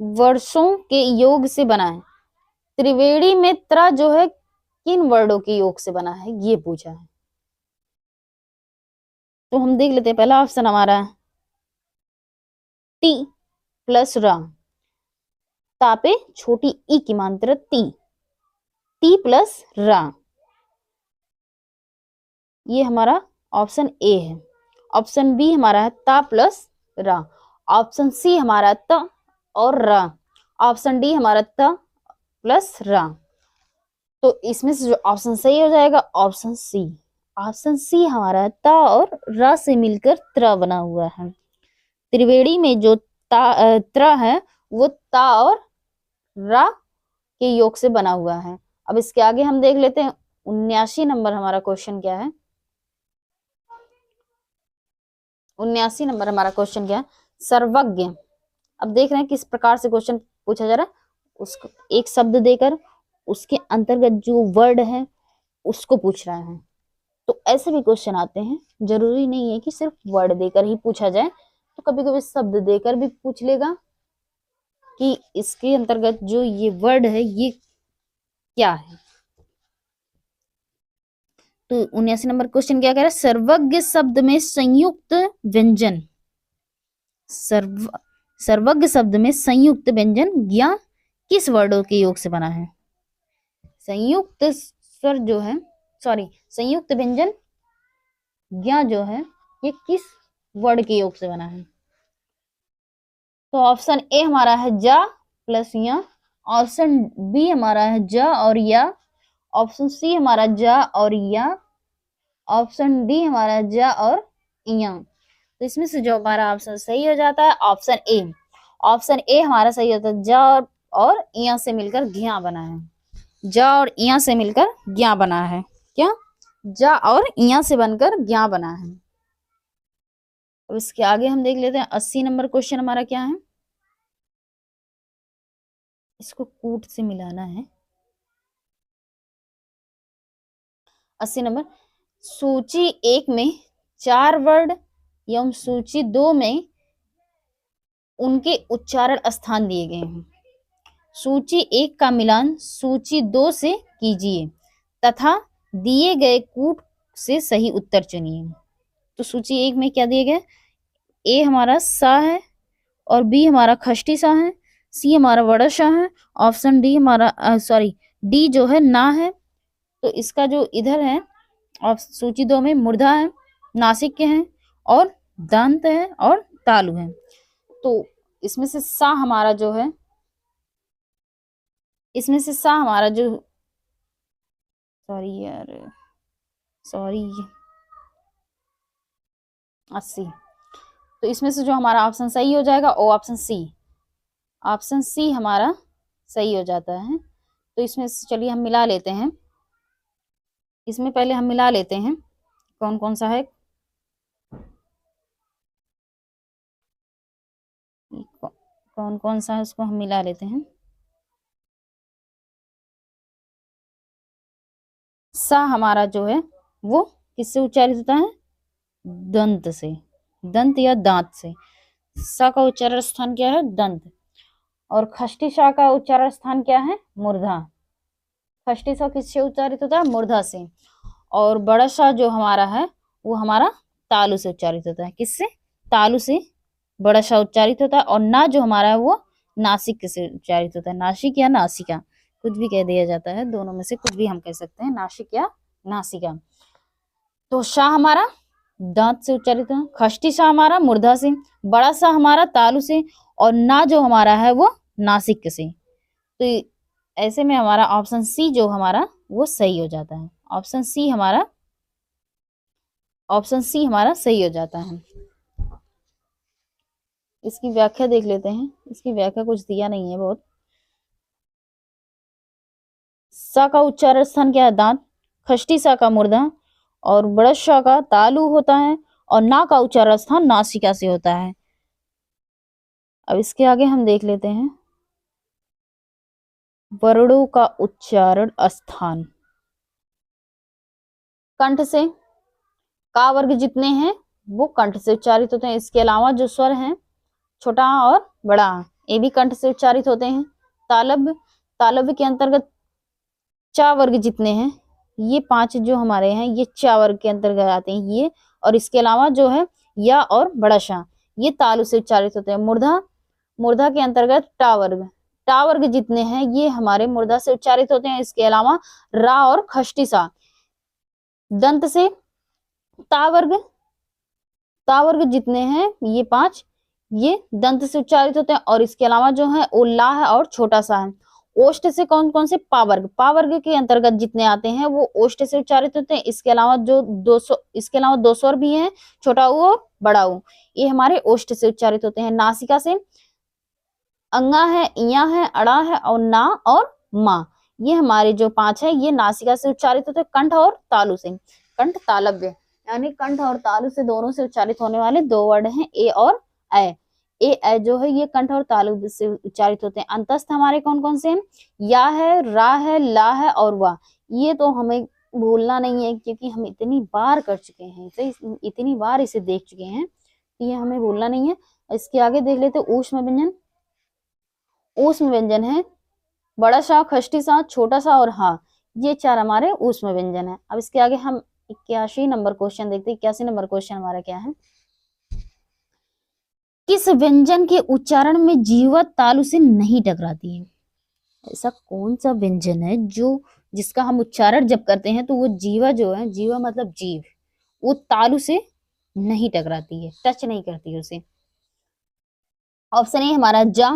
वर्षों के योग से बना है। त्रिवेणी में त्र जो है किन वर्डों के योग से बना है ये पूछा है। तो हम देख लेते हैं। पहला ऑप्शन हमारा है टी प्लस रा, तापे छोटी ई की मात्रा टी प्लस रा, ये हमारा ऑप्शन ए है। ऑप्शन बी हमारा है ता प्लस रा। ऑप्शन सी हमारा त और रा। ऑप्शन डी हमारा त प्लस रा। तो इसमें से जो ऑप्शन सही हो जाएगा ऑप्शन सी। ऑप्शन सी हमारा ता और रा से मिलकर त्र बना हुआ है। त्रिवेणी में जो त्र है वो ता और रा के योग से बना हुआ है। अब इसके आगे हम देख लेते हैं 79 नंबर हमारा क्वेश्चन क्या है। 79 नंबर हमारा क्वेश्चन क्या है? सर्वज्ञ। अब देख रहे हैं किस प्रकार से क्वेश्चन पूछा जा रहा है। उसको एक शब्द देकर उसके अंतर्गत जो वर्ड है उसको पूछ रहा है। तो ऐसे भी क्वेश्चन आते हैं, जरूरी नहीं है कि सिर्फ वर्ड देकर ही पूछा जाए, तो कभी कभी शब्द देकर भी पूछ लेगा कि इसके अंतर्गत जो ये वर्ड है ये क्या है। तो 79 नंबर क्वेश्चन क्या कह रहा है? सर्वज्ञ शब्द में संयुक्त व्यंजन, सर्वज्ञ शब्द में संयुक्त व्यंजन ज्ञ किस वर्डों के योग से बना है? संयुक्त स्वर जो है, सॉरी संयुक्त व्यंजन ज्ञ जो है ये किस वर्ड के योग से बना है? तो ऑप्शन ए हमारा है जा प्लस या। ऑप्शन बी हमारा है जा और या। ऑप्शन सी हमारा जा और या। ऑप्शन डी हमारा जा और या। तो इसमें से जो हमारा ऑप्शन सही हो जाता है ऑप्शन ए। ऑप्शन ए हमारा सही होता है। जा और या से मिलकर ज्ञ बना है। जा और या से मिलकर ज्ञ बना है। क्या? जा और या से बनकर ज्ञ बना है। अब इसके आगे हम देख लेते हैं 80 नंबर क्वेश्चन हमारा क्या है। इसको कूट से मिलाना है। 80 नंबर, सूची 1 में 4 वर्ड एवं सूची 2 में उनके उच्चारण स्थान दिए गए हैं। सूची 1 का मिलान सूची 2 से कीजिए तथा दिए गए कूट से सही उत्तर चुनिए। तो सूची 1 में क्या दिए गए? ए हमारा सा है और बी हमारा खष्टी सा है, सी हमारा बड़ा शाह है, ऑप्शन डी हमारा सॉरी डी जो है ना है। तो इसका जो इधर है सूची 2 में मूर्धा है, नासिक के हैं और दंत है और तालु है। तो इसमें से सा हमारा जो है, इसमें से सा हमारा जो, सॉरी यार, सॉरी 80। तो इसमें से जो हमारा ऑप्शन सही हो जाएगा वो ऑप्शन सी, ऑप्शन सी हमारा सही हो जाता है। तो इसमें से चलिए हम मिला लेते हैं, इसमें पहले हम मिला लेते हैं कौन कौन सा है, कौन कौन सा है उसको हम मिला लेते हैं। सा हमारा जो है वो किससे उच्चारित होता है, दंत से, दंत या दांत से। सा का उच्चारण स्थान क्या है, दंत। और खष्टी सा का उच्चारण स्थान क्या है, मूर्धा। खष्टी सा किससे उच्चारित होता है, मूर्धा से। और बड़ा सा जो हमारा है वो हमारा तालु से उच्चारित होता है, किससे, तालु से बड़ा सा उच्चारित होता है। और ना जो हमारा है वो नासिक से उच्चारित होता है, नासिक या नासिका कुछ भी कह दिया जाता है, दोनों में से कुछ भी हम कह सकते हैं, नासिक या नासिका। तो शाह हमारा दांत से उच्चारित है, खष्टी सा हमारा मूर्धा से, बड़ा सा हमारा तालु से, और ना जो हमारा है वो नासिक से। तो ऐसे में हमारा ऑप्शन सी जो हमारा वो सही हो जाता है, ऑप्शन सी हमारा, ऑप्शन सी हमारा सही हो जाता है। इसकी व्याख्या देख लेते हैं, इसकी व्याख्या कुछ दिया नहीं है बहुत। सा का उच्चारण स्थान क्या है, दांत। खष्टी सा का मूर्धा और बड़ा सा का तालु होता है, और ना का उच्चारण स्थान नासिका से होता है। अब इसके आगे हम देख लेते हैं वर्णों का उच्चारण स्थान। कंठ से का वर्ग जितने हैं वो कंठ से उच्चारित होते हैं। इसके अलावा जो स्वर हैं छोटा और बड़ा ये भी कंठ से उच्चारित होते हैं। तालव्य, तालव्य के अंतर्गत चा वर्ग जितने हैं ये 5 जो हमारे हैं ये चा वर्ग के अंतर्गत आते हैं ये। और इसके अलावा जो है या और बड़ा शा ये तालु से उच्चारित होते हैं। मूर्धा, मूर्धा के अंतर्गत टा वर्ग, टा वर्ग जितने हैं ये हमारे मूर्धा से उच्चारित होते हैं। इसके अलावा रा और खष्टी सा। दंत से ता वर्ग जितने हैं ये 5 ये दंत से उच्चारित होते हैं। और इसके अलावा जो है वो ला है और छोटा सा है। ओष्ठ से कौन कौन से, पावर्ग, पावर्ग के अंतर्गत जितने आते हैं वो ओष्ठ से उच्चारित होते हैं। इसके अलावा जो 200, इसके अलावा 2 स्वर भी हैं, छोटा ऊ और बड़ा ऊ, ये हमारे ओष्ठ से उच्चारित होते हैं। नासिका से अंगा है, इया है, अड़ा है और ना और मा, ये हमारे जो 5 है ये नासिका से उच्चारित होते हैं। कंठ और तालु से, कंठ तालव्य यानी कंठ और तालु से दोनों से उच्चारित होने वाले 2 वर्ड हैं ए और ऐ। ए जो है ये कंठ और तालु से उच्चारित होते हैं। अंतस्थ हमारे कौन कौन से हैं, या है, रा है, ला है और वा। ये तो हमें भूलना नहीं है क्योंकि हम इतनी बार कर चुके हैं, तो इतनी बार इसे देख चुके हैं, ये हमें भूलना नहीं है। इसके आगे देख लेते हैं ऊष्म व्यंजन। ऊष्म व्यंजन है बड़ा सा, खष्टी सा, छोटा सा और हा, ये 4 हमारे ऊष्म व्यंजन है। अब इसके आगे हम 81 नंबर क्वेश्चन देखते हैं। 81 नंबर क्वेश्चन हमारा क्या है, किस व्यंजन के उच्चारण में जीवा तालु से नहीं टकराती है। ऐसा कौन सा व्यंजन है जो जिसका हम उच्चारण जब करते हैं तो वो जीवा जो है, जीवा मतलब जीव, वो तालु से नहीं टकराती है, टच नहीं करती है उसे। ऑप्शन ए हमारा जा,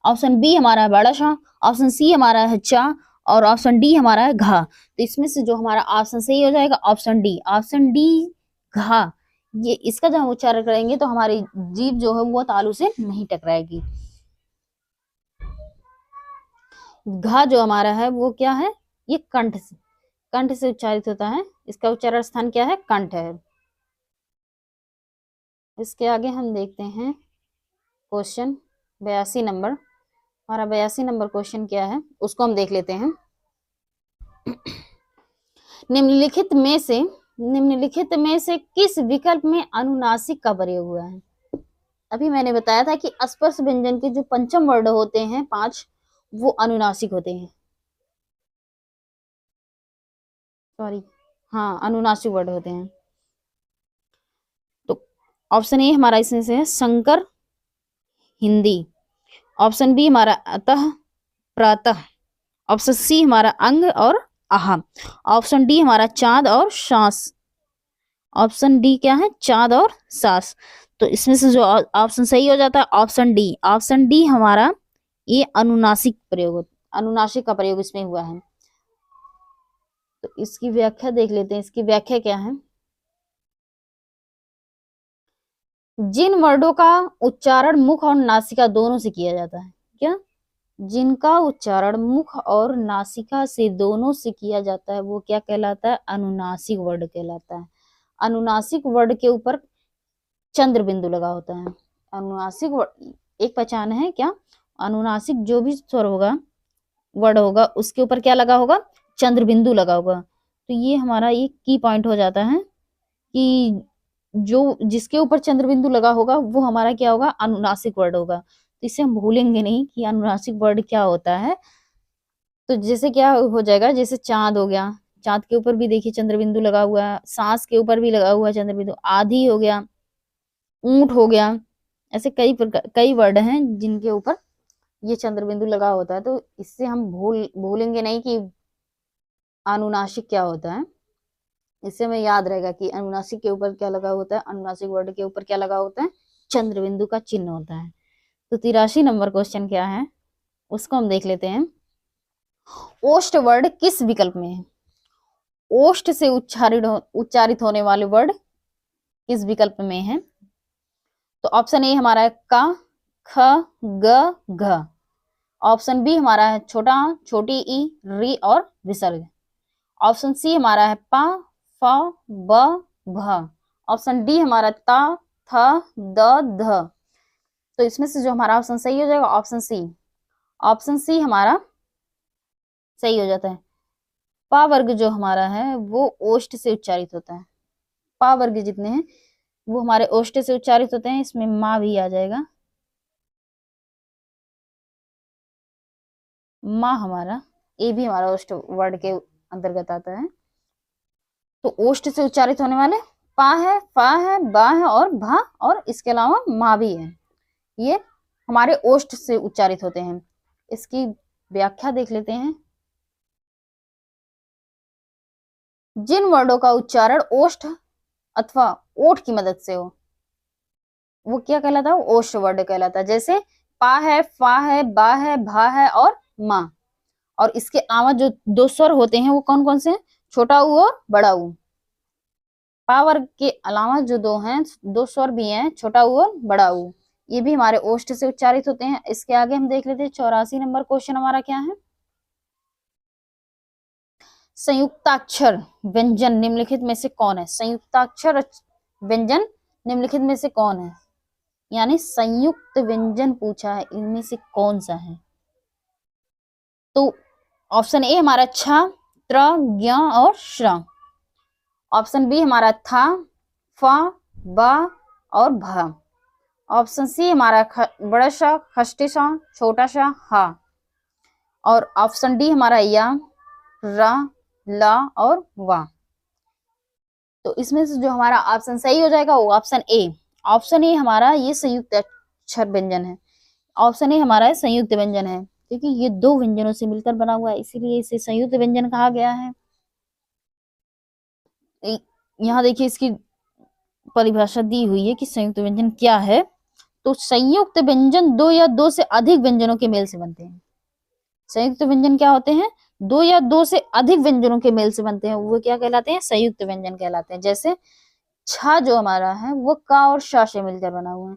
ऑप्शन बी हमारा है बड़ा शा, ऑप्शन सी हमारा है चा और ऑप्शन डी हमारा है घा। तो इसमें से जो हमारा ऑप्शन सही हो जाएगा ऑप्शन डी, ऑप्शन डी घा। ये इसका जब हम उच्चारण करेंगे तो हमारी जीभ जो है वो तालु से नहीं टकराएगी। घा जो हमारा है वो क्या है, ये कंठ से, कंठ से उच्चारित होता है। इसका उच्चारण स्थान क्या है, कंठ है। इसके आगे हम देखते हैं क्वेश्चन 82 नंबर। हमारा 82 नंबर क्वेश्चन क्या है उसको हम देख लेते हैं। निम्नलिखित में से किस विकल्प में अनुनासिक का प्रयोग हुआ है। अभी मैंने बताया था कि स्पर्श व्यंजन के जो पंचम वर्ण होते हैं 5 वो अनुनासिक होते हैं, सॉरी हाँ अनुनासिक वर्ड होते हैं। तो ऑप्शन ए हमारा इसमें से है संकर हिंदी, ऑप्शन बी हमारा अतः, प्रातः। ऑप्शन सी हमारा अंग और आह। ऑप्शन डी हमारा चांद और सांस। ऑप्शन डी क्या है, चांद और सांस। तो इसमें से जो ऑप्शन सही हो जाता है ऑप्शन डी। ऑप्शन डी हमारा ये अनुनासिक प्रयोग, अनुनासिक का प्रयोग इसमें हुआ है। तो इसकी व्याख्या देख लेते हैं, इसकी व्याख्या क्या है। जिन वर्डों का उच्चारण मुख और नासिका दोनों से किया जाता है, क्या, जिनका उच्चारण मुख और नासिका से दोनों से किया जाता है वो क्या कहलाता है, अनुनासिक वर्ड कहलाता है। अनुनासिक वर्ड के ऊपर चंद्र बिंदु लगा होता है। अनुनासिक वर्ड एक पहचान है क्या, अनुनासिक जो भी स्वर होगा, वर्ड होगा, उसके ऊपर क्या लगा होगा, चंद्र बिंदु लगा होगा। तो ये हमारा एक की पॉइंट हो जाता है कि जो जिसके ऊपर चंद्र बिंदु लगा होगा वो हमारा क्या होगा, अनुनासिक वर्ड होगा। तो इससे हम भूलेंगे नहीं कि अनुनासिक वर्ड क्या होता है। तो जैसे क्या हो जाएगा, जैसे चांद हो गया, चांद के ऊपर भी देखिए चंद्र बिंदु लगा हुआ है, सांस के ऊपर भी लगा हुआ है चंद्र बिंदु, आधी हो गया, ऊंट हो गया, ऐसे कई प्रकार कई वर्ड हैं जिनके ऊपर ये चंद्र बिंदु लगा होता है। तो इससे हम भूलेंगे नहीं कि अनुनासिक क्या होता है। इससे हमें याद रहेगा कि अनुनासिक के ऊपर क्या लगा होता है, अनुनासिक वर्ड के ऊपर क्या लगा होता है, चंद्र बिंदु का चिन्ह होता है। तो 83 नंबर क्वेश्चन क्या है उसको हम देख लेते हैं। ओष्ठ वर्ड किस विकल्प में है, ओष्ठ से उच्चारित होने वाले वर्ड किस विकल्प में है। तो ऑप्शन ए हमारा है का, ख, ग, घ। ऑप्शन बी हमारा है छोटा, छोटी ई, री और विसर्ग। ऑप्शन सी हमारा है पा, फ, ब, भ। ऑप्शन डी हमारा ता, थ, द, ध। तो इसमें से जो हमारा ऑप्शन सही हो जाएगा ऑप्शन सी। ऑप्शन सी हमारा सही हो जाता है। पा वर्ग जो हमारा है वो ओष्ठ से उच्चारित होता है। पा वर्ग जितने हैं वो हमारे ओष्ठ से उच्चारित होते हैं। इसमें माँ भी आ जाएगा, माँ हमारा, ए भी हमारा ओष्ठ वर्ड के अंतर्गत आता है। तो ओष्ठ से उच्चारित होने वाले पा है, फा है, बा है और भा, और इसके अलावा माँ भी है। ये हमारे ओष्ठ से उच्चारित होते हैं। इसकी व्याख्या देख लेते हैं। जिन वर्डों का उच्चारण ओष्ठ अथवा ओठ की मदद से हो वो क्या कहलाता है, ओष्ठ वर्ड कहलाता है। जैसे पा है, फा है, बा है, भा है और माँ। और इसके अलावा जो दो स्वर होते हैं वो कौन कौन से हैं, छोटा ऊ और बड़ा ऊ। पा वर्ग के अलावा जो दो हैं, दो स्वर भी हैं, छोटा ऊ और बड़ा ऊ, ये भी हमारे ओष्ठ से उच्चारित होते हैं। इसके आगे हम देख लेते हैं 84 नंबर क्वेश्चन हमारा क्या है। संयुक्ताक्षर व्यंजन निम्नलिखित में से कौन है, संयुक्ताक्षर व्यंजन निम्नलिखित में से कौन है, यानी संयुक्त व्यंजन पूछा है, इनमें से कौन सा है। तो ऑप्शन ए हमारा छ, त्र, ज्ञ और श्र। ऑप्शन बी हमारा था, फ, ब और भ। ऑप्शन सी हमारा बड़ा सा, खष्टी सा, छोटा सा, हा। और ऑप्शन डी हमारा या, र, ला और वा। तो इसमें से जो हमारा ऑप्शन सही हो जाएगा वो ऑप्शन ए। ऑप्शन ए हमारा ये संयुक्त अक्षर व्यंजन है। ऑप्शन ए हमारा संयुक्त व्यंजन है क्योंकि ये दो व्यंजनों से मिलकर बना हुआ है, इसीलिए इसे संयुक्त व्यंजन कहा गया है। यहाँ देखिए इसकी परिभाषा दी हुई है कि संयुक्त व्यंजन क्या है। तो संयुक्त व्यंजन दो या दो से अधिक व्यंजनों के मेल से बनते हैं। संयुक्त व्यंजन क्या होते हैं, दो या दो से अधिक व्यंजनों के मेल से बनते हैं, वो क्या कहलाते हैं, संयुक्त व्यंजन कहलाते हैं। जैसे छा जो हमारा है वो का और शा से मिलकर बना हुआ है,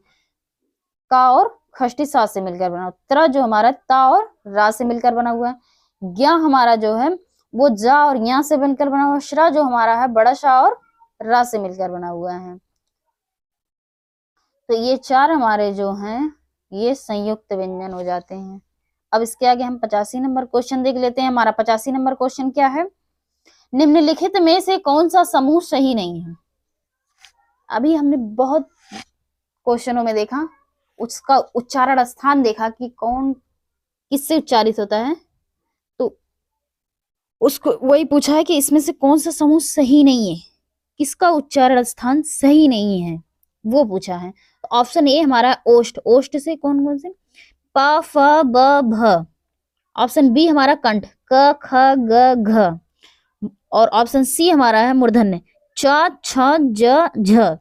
का और खष्टी सा से मिलकर बना हुआ। त्र जो हमारा ता और रा से मिलकर बना हुआ है। ज्ञ हमारा जो है वो जा और या से मिलकर बना हुआ है। श्रा जो हमारा है बड़ा शा और रा से मिलकर बना हुआ है। तो ये चार हमारे जो हैं ये संयुक्त व्यंजन हो जाते हैं। अब इसके आगे हम 85 नंबर क्वेश्चन देख लेते हैं। हमारा 85 नंबर क्वेश्चन क्या है, निम्नलिखित में से कौन सा समूह सही नहीं है। अभी हमने बहुत क्वेश्चनों में देखा, उसका उच्चारण स्थान देखा कि कौन किससे उच्चारित होता है, तो उसको वही पूछा है कि इसमें से कौन सा समूह सही नहीं है, किसका उच्चारण स्थान सही नहीं है, वो पूछा है। ऑप्शन ए हमारा ओष्ठ, ओष्ठ से कौन कौन से, प, प फ ब भ। ऑप्शन बी हमारा कंठ क ख ग घ। और ऑप्शन सी हमारा है मूर्धन्य च छ ज झ।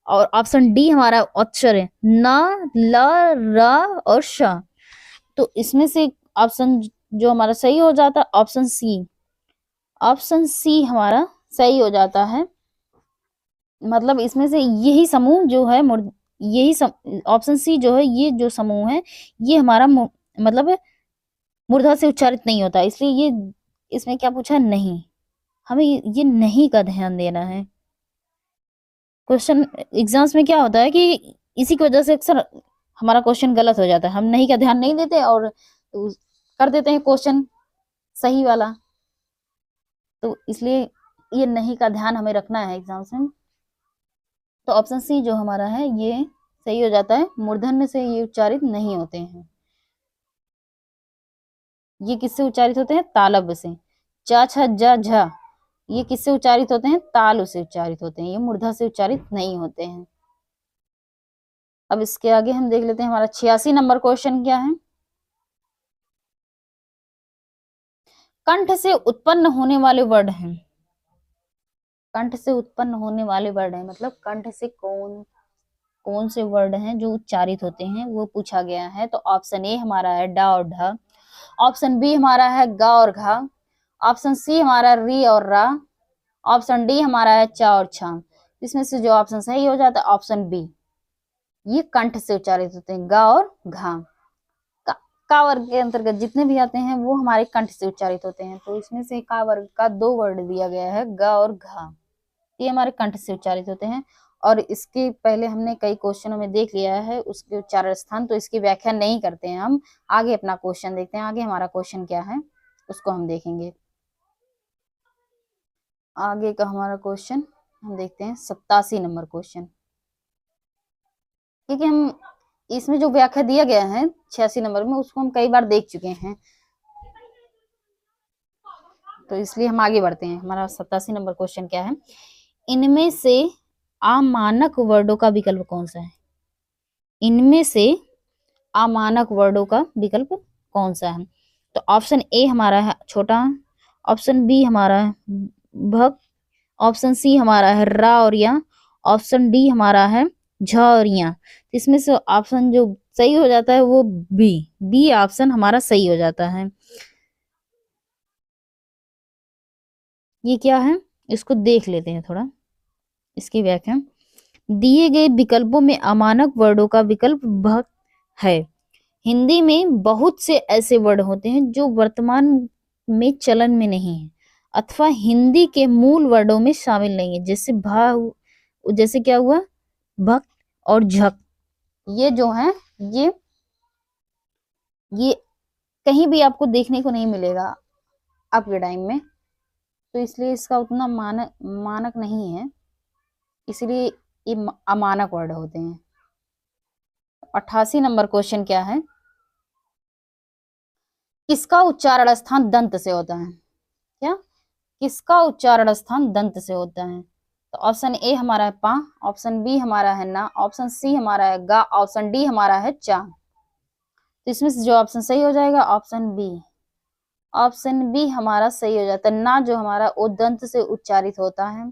और ऑप्शन डी हमारा अक्षर है न ल र और श। तो इसमें से ऑप्शन जो हमारा सही हो जाता है ऑप्शन सी। ऑप्शन सी हमारा सही हो जाता है। मतलब इसमें से यही समूह जो है यही ऑप्शन सी जो है ये जो समूह है ये हमारा मतलब मूर्धा से उच्चारित नहीं होता, इसलिए ये इसमें क्या पूछा नहीं। हमें ये नहीं का ध्यान देना है। क्वेश्चन एग्जाम्स में क्या होता है कि इसी की वजह से अक्सर हमारा क्वेश्चन गलत हो जाता है। हम नहीं का ध्यान नहीं देते और कर देते हैं क्वेश्चन सही वाला। तो इसलिए ये नहीं का ध्यान हमें रखना है एग्जाम्स में। तो ऑप्शन सी जो हमारा है ये सही हो जाता है। मूर्धन्य से ये उच्चारित नहीं होते हैं। ये किससे उच्चारित होते हैं? तालव्य से। च छ ज झ ये किससे उच्चारित होते हैं? तालु से उच्चारित होते हैं। ये मूर्धा से उच्चारित नहीं होते हैं। अब इसके आगे हम देख लेते हैं हमारा 86 नंबर क्वेश्चन क्या है। कंठ से उत्पन्न होने वाले वर्ड हैं। कंठ से उत्पन्न होने वाले वर्ड हैं मतलब कंठ से कौन कौन से वर्ड हैं जो उच्चारित होते हैं वो पूछा गया है। तो ऑप्शन ए हमारा है डा और ढ। ऑप्शन बी हमारा है गा और घा। ऑप्शन सी हमारा री और रा। ऑप्शन डी हमारा है चा और छा। इसमें से जो ऑप्शन सही हो जाता है ऑप्शन बी। ये कंठ से उच्चारित होते हैं गा और घा। का वर्ग के अंतर्गत जितने भी आते हैं वो हमारे कंठ से उच्चारित होते हैं। तो इसमें से का वर्ग का 2 वर्ड दिया गया है गा और घा। ये हमारे कंठ से उच्चारित होते हैं। और इसके पहले हमने कई क्वेश्चनों में देख लिया है उसके उच्चारण स्थान, तो इसकी व्याख्या नहीं करते हैं। हम आगे अपना क्वेश्चन देखते हैं। आगे हमारा क्वेश्चन क्या है उसको हम देखेंगे। आगे का हमारा क्वेश्चन हम देखते हैं 87 नंबर क्वेश्चन। क्योंकि हम इसमें जो व्याख्या दिया गया है 86 नंबर में उसको हम कई बार देख चुके हैं, तो इसलिए हम आगे बढ़ते हैं। हमारा 87 नंबर क्वेश्चन क्या है। इनमें से अमानक वर्डों का विकल्प कौन सा है? इनमें से अमानक वर्डों का विकल्प कौन सा है? तो ऑप्शन ए हमारा है छोटा। ऑप्शन बी हमारा है भक। ऑप्शन सी हमारा है रा और या। ऑप्शन डी हमारा है झ और या। इसमें से ऑप्शन जो सही हो जाता है वो बी। बी ऑप्शन हमारा सही हो जाता है। ये क्या है इसको देख लेते हैं थोड़ा इसकी व्याख्या। दिए गए विकल्पों में अमानक वर्डों का विकल्प भक्त है। हिंदी में बहुत से ऐसे वर्ड होते हैं जो वर्तमान में चलन में नहीं है अथवा हिंदी के मूल वर्डों में शामिल नहीं है। जैसे क्या हुआ भक्त और झक। ये जो है ये कहीं भी आपको देखने को नहीं मिलेगा आपके टाइम में, तो इसलिए इसका उतना मानक नहीं है, इसलिए ये अमानक वर्ड होते हैं। 88 नंबर क्वेश्चन क्या है। किसका उच्चारण स्थान दंत से होता है? क्या किसका उच्चारण स्थान दंत से होता है? तो ऑप्शन ए हमारा है पा। ऑप्शन बी हमारा है ना। ऑप्शन सी हमारा है गा। ऑप्शन डी हमारा है चा। तो इसमें से जो ऑप्शन सही हो जाएगा ऑप्शन बी। ऑप्शन बी हमारा सही हो जाता है। ना जो हमारा वो दंत से उच्चारित होता है।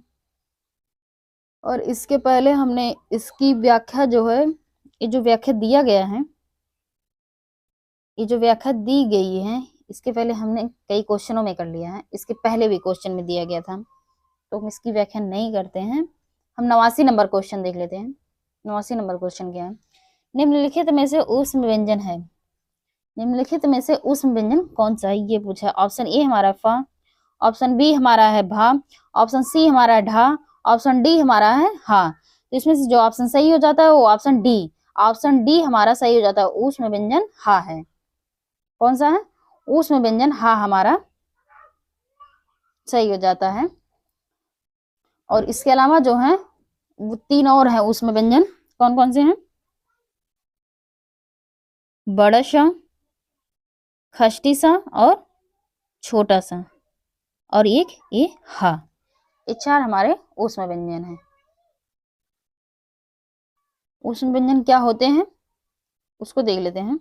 और इसके पहले हमने इसकी व्याख्या जो है ये जो व्याख्या दिया गया है ये जो व्याख्या दी गई है इसके पहले हमने कई क्वेश्चनों में कर लिया है। इसके पहले भी क्वेश्चन में दिया गया था, तो हम इसकी व्याख्या नहीं करते हैं। हम 89 नंबर क्वेश्चन देख लेते हैं। 89 नंबर क्वेश्चन क्या है। निम्नलिखित में से ऊष्म व्यंजन है। निम्नलिखित में से ऊष्म व्यंजन कौन सा है ये पूछा है। ऑप्शन ए हमारा फा। ऑप्शन बी हमारा है भा। ऑप्शन सी हमारा है ढा। ऑप्शन डी हमारा है हा। तो इसमें से जो ऑप्शन सही हो जाता है वो ऑप्शन डी। ऑप्शन डी हमारा सही हो जाता है। ऊष्म व्यंजन हा है। कौन सा है? ऊष्म व्यंजन हा हमारा सही हो जाता है। और इसके अलावा जो है वो 3 और है ऊष्म व्यंजन। कौन कौन से हैं? बड़ा सा, खष्टी सा और छोटा सा, और एक ये हा। ये 4 हमारे ऊष्म व्यंजन हैं। ऊष्म व्यंजन क्या होते हैं उसको देख लेते हैं।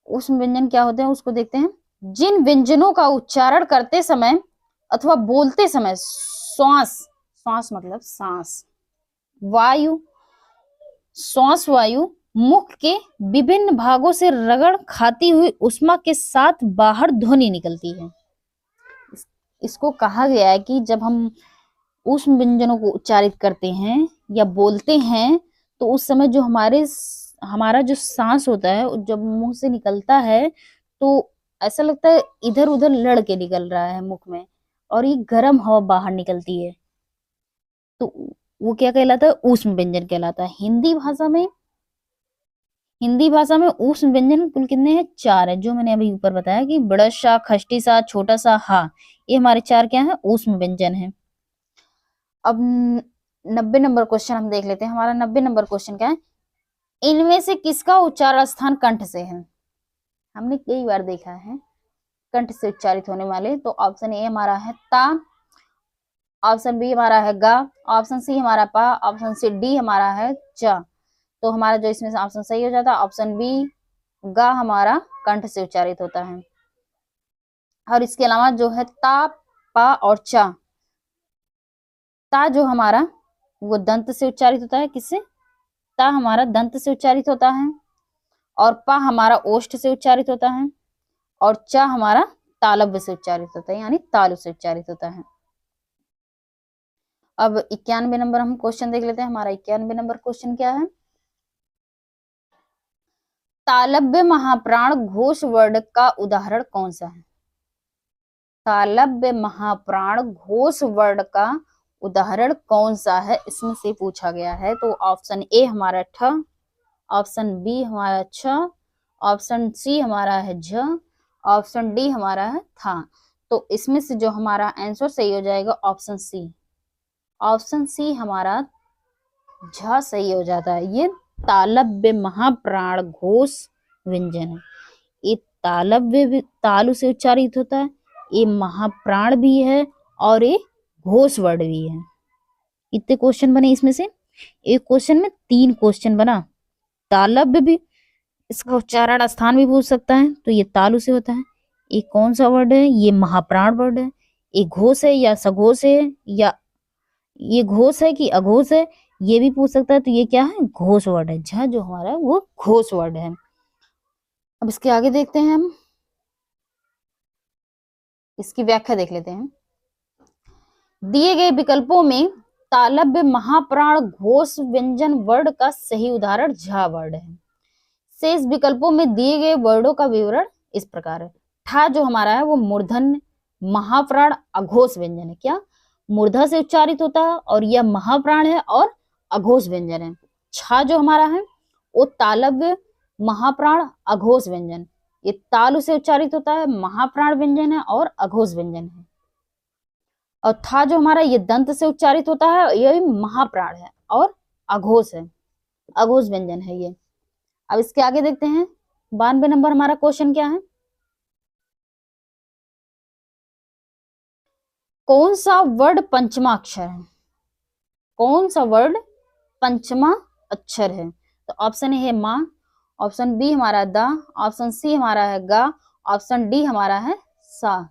ऊष्म व्यंजन क्या होते हैं उसको देखते हैं। जिन व्यंजनों का उच्चारण करते समय अथवा बोलते समय श्वास, श्वास मतलब सांस, वायु, श्वास वायु मुख के विभिन्न भागों से रगड़ खाती हुई उष्मा के साथ बाहर ध्वनि निकलती है। इसको कहा गया है कि जब हम ऊष्म व्यंजनों को उच्चारित करते हैं या बोलते हैं तो उस समय जो हमारा जो सांस होता है जब मुंह से निकलता है तो ऐसा लगता है इधर उधर लड़ के निकल रहा है मुख में, और ये गर्म हवा बाहर निकलती है, तो वो क्या कहलाता है, ऊष्म व्यंजन कहलाता है। हिंदी भाषा में ऊष्म व्यंजन कुल कितने हैं, 4 है, जो मैंने अभी ऊपर बताया कि बड़ा सा, खष्टी सा, छोटा सा, हा, ये हमारे 4 क्या है, ऊष्म व्यंजन है। अब 90 नंबर क्वेश्चन हम देख लेते हैं। हमारा 90 नंबर क्वेश्चन क्या है, इनमें से किसका उच्चारण स्थान कंठ से है। हमने कई बार देखा है कंठ से उच्चारित होने वाले, तो ऑप्शन ए हमारा है ता, ऑप्शन बी हमारा है गा, ऑप्शन सी हमारा पा, ऑप्शन सी डी हमारा है चा। तो हमारा जो इसमें से ऑप्शन सही हो जाता है ऑप्शन बी गा हमारा कंठ से उच्चारित होता है। और इसके अलावा जो है ता, पा और चा, ता जो हमारा वो दंत से उच्चारित होता है, किससे, ता हमारा दंत से उच्चारित होता है, और पा हमारा ओष्ठ से उच्चारित होता है, और चा हमारा तालव्य से उच्चारित होता है, यानी तालु से उच्चारित होता है। अब 91 नंबर हम क्वेश्चन देख लेते हैं। हमारा 91 नंबर क्वेश्चन क्या है, तालव्य महाप्राण घोष वर्ण का उदाहरण कौन सा है। तालव्य महाप्राण घोष वर्ण का उदाहरण कौन सा है, इसमें से पूछा गया है। तो ऑप्शन ए हमारा ठ, ऑप्शन बी हमारा छ, ऑप्शन सी हमारा है झ, ऑप्शन डी हमारा है था। तो इसमें से जो हमारा आंसर सही हो जाएगा ऑप्शन सी, ऑप्शन सी हमारा झ सही हो जाता है। ये तालव्य महाप्राण घोष व्यंजन है, ये तालव्य भी तालु से उच्चारित होता है, ये महाप्राण भी है और ये घोष वर्ण भी है। इतने क्वेश्चन बने इसमें से, एक क्वेश्चन में 3 क्वेश्चन बना। तालव्य भी इसका उच्चारण स्थान भी पूछ सकता है, तो ये तालु से होता है। ये कौन सा वर्ड है, ये महाप्राण वर्ड है। ये घोष है या सघोष है, या ये घोष है कि अघोष है, ये भी पूछ सकता है। तो ये क्या है, घोष वर्ड है। झ जो हमारा वो घोष वर्ड है। अब इसके आगे देखते हैं हम, इसकी व्याख्या देख लेते हैं। दिए गए विकल्पों में तालव्य महाप्राण घोष व्यंजन वर्ड का सही उदाहरण झ वर्ड है। शेष विकल्पों में दिए गए वर्डों का विवरण इस प्रकार है। ठा जो हमारा है वो मूर्धन्य महाप्राण अघोष व्यंजन है। क्या, मूर्धा से उच्चारित होता है और यह महाप्राण है और अघोष व्यंजन है। छा जो हमारा है वो तालव्य महाप्राण अघोष व्यंजन, ये तालु से उच्चारित होता है, महाप्राण व्यंजन है और अघोष व्यंजन है। और था जो हमारा ये दंत से उच्चारित होता है, ये महाप्राण है और अघोष है, अघोष व्यंजन है ये। अब इसके आगे देखते हैं 92 नंबर हमारा क्वेश्चन क्या है, कौन सा वर्ड पंचमा अक्षर है। कौन सा वर्ड पंचमा अक्षर है। तो ऑप्शन ए है माँ, ऑप्शन बी हमारा दा, ऑप्शन सी हमारा है गा, ऑप्शन डी हमारा है सा।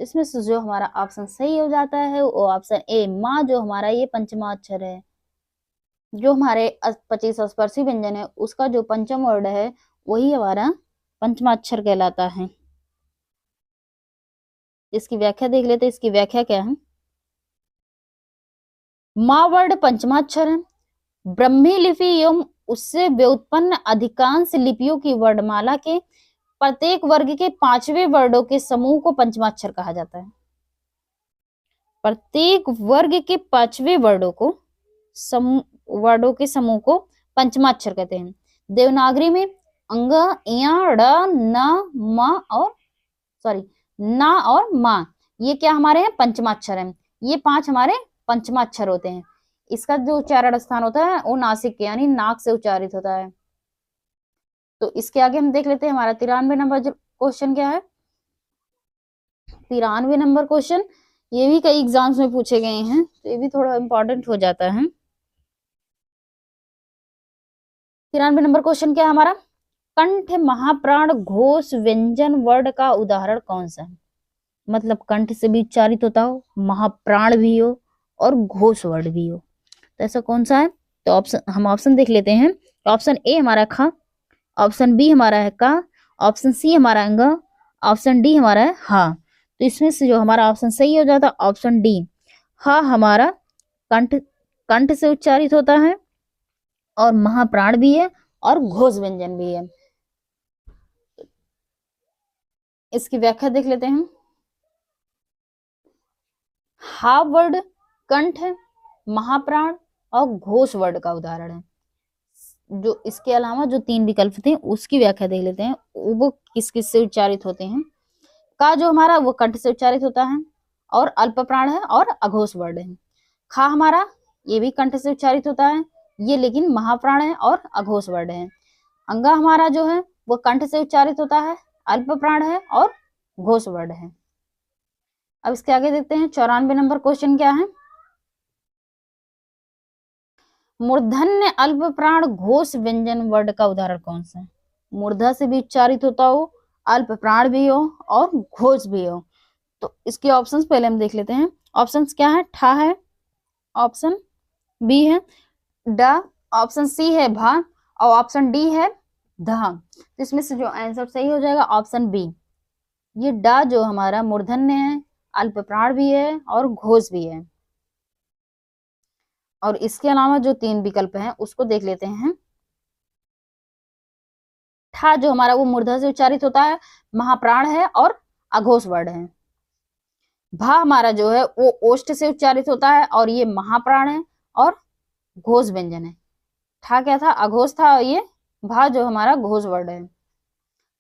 इसमें से जो हमारा ऑप्शन सही हो जाता है वो ऑप्शन ए माँ जो हमारा ये पंचमा अक्षर है। जो हमारे 25 स्पर्शी व्यंजन है उसका जो पंचम वर्ड है वही हमारा पंचमा अक्षर कहलाता है। इसकी व्याख्या देख लेते हैं। इसकी व्याख्या क्या है, माँ वर्ड पंचमाक्षर है। ब्रह्मी लिपि एवं उससे व्युत्पन्न अधिकांश लिपियों की वर्णमाला के प्रत्येक वर्ग के 5वें वर्डों के समूह को पंचमाक्षर कहा जाता है। प्रत्येक वर्ग के 5वें वर्डों के समूह को पंचमाक्षर कहते हैं। देवनागरी में अंग, या, ड़, न, म और ना और माँ, ये क्या हमारे हैं, पंचमाक्षर हैं। ये 5 हमारे पंचमाक्षर होते हैं। इसका जो उच्चारण स्थान होता है वो नासिक के यानी नाक से उच्चारित होता है। तो इसके आगे हम देख लेते हैं हमारा 93 नंबर क्वेश्चन क्या है। 93 नंबर क्वेश्चन ये भी कई एग्जाम्स में पूछे गए हैं, तो ये भी थोड़ा इंपॉर्टेंट हो जाता है। 93 नंबर क्वेश्चन क्या है हमारा, कंठ महाप्राण घोष व्यंजन वर्ड का उदाहरण कौन सा है? मतलब कंठ से भी उच्चारित होता हो, महाप्राण भी हो और घोष वर्ड भी हो, तो ऐसा कौन सा है? तो ऑप्शन देख लेते हैं। तो ऑप्शन ए हमारा खा, ऑप्शन बी हमारा है का, ऑप्शन सी हमारा है ग, ऑप्शन डी हमारा है हा। तो इसमें से जो हमारा ऑप्शन सही हो जाता है ऑप्शन डी, हा हमारा कंठ कंठ से उच्चारित होता है और महाप्राण भी है और घोष व्यंजन भी है। इसकी व्याख्या देख लेते हैं। हा वर्ड कंठ, महाप्राण और घोष वर्ड का उदाहरण है। जो इसके अलावा जो 3 विकल्प थे उसकी व्याख्या देख लेते हैं, वो किस किस से उच्चारित होते हैं। का जो हमारा वो कंठ से उच्चारित होता है और अल्प प्राण है और अघोष वर्ड है। खा हमारा ये भी कंठ से उच्चारित होता है, ये लेकिन महाप्राण है और अघोष वर्ड है। अंगा हमारा जो है वो कंठ से उच्चारित होता है, अल्प प्राण है और घोष वर्ड है। अब इसके आगे देखते हैं 94 नंबर क्वेश्चन क्या है। मूर्धन्य अल्प प्राण घोष व्यंजन वर्ड का उदाहरण कौन सा है? मूर्धा से भी उच्चारित होता हो, अल्प प्राण भी हो और घोष भी हो। तो इसके ऑप्शंस पहले हम देख लेते हैं। ऑप्शंस क्या है? ठा है, ऑप्शन बी है डा, ऑप्शन सी है भा और ऑप्शन डी है धा। तो इसमें से जो आंसर सही हो जाएगा ऑप्शन बी, ये डा जो हमारा मूर्धन्य है, अल्प प्राण भी है और घोष भी है। और इसके अलावा जो 3 विकल्प हैं उसको देख लेते हैं। ठा जो हमारा वो मूर्धा से उच्चारित होता है, महाप्राण है और अघोष वर्ड है। भा हमारा जो है वो ओष्ठ से उच्चारित होता है और ये महाप्राण है और घोष व्यंजन है। ठा क्या था? अघोष था और ये भा जो हमारा घोष वर्ड है।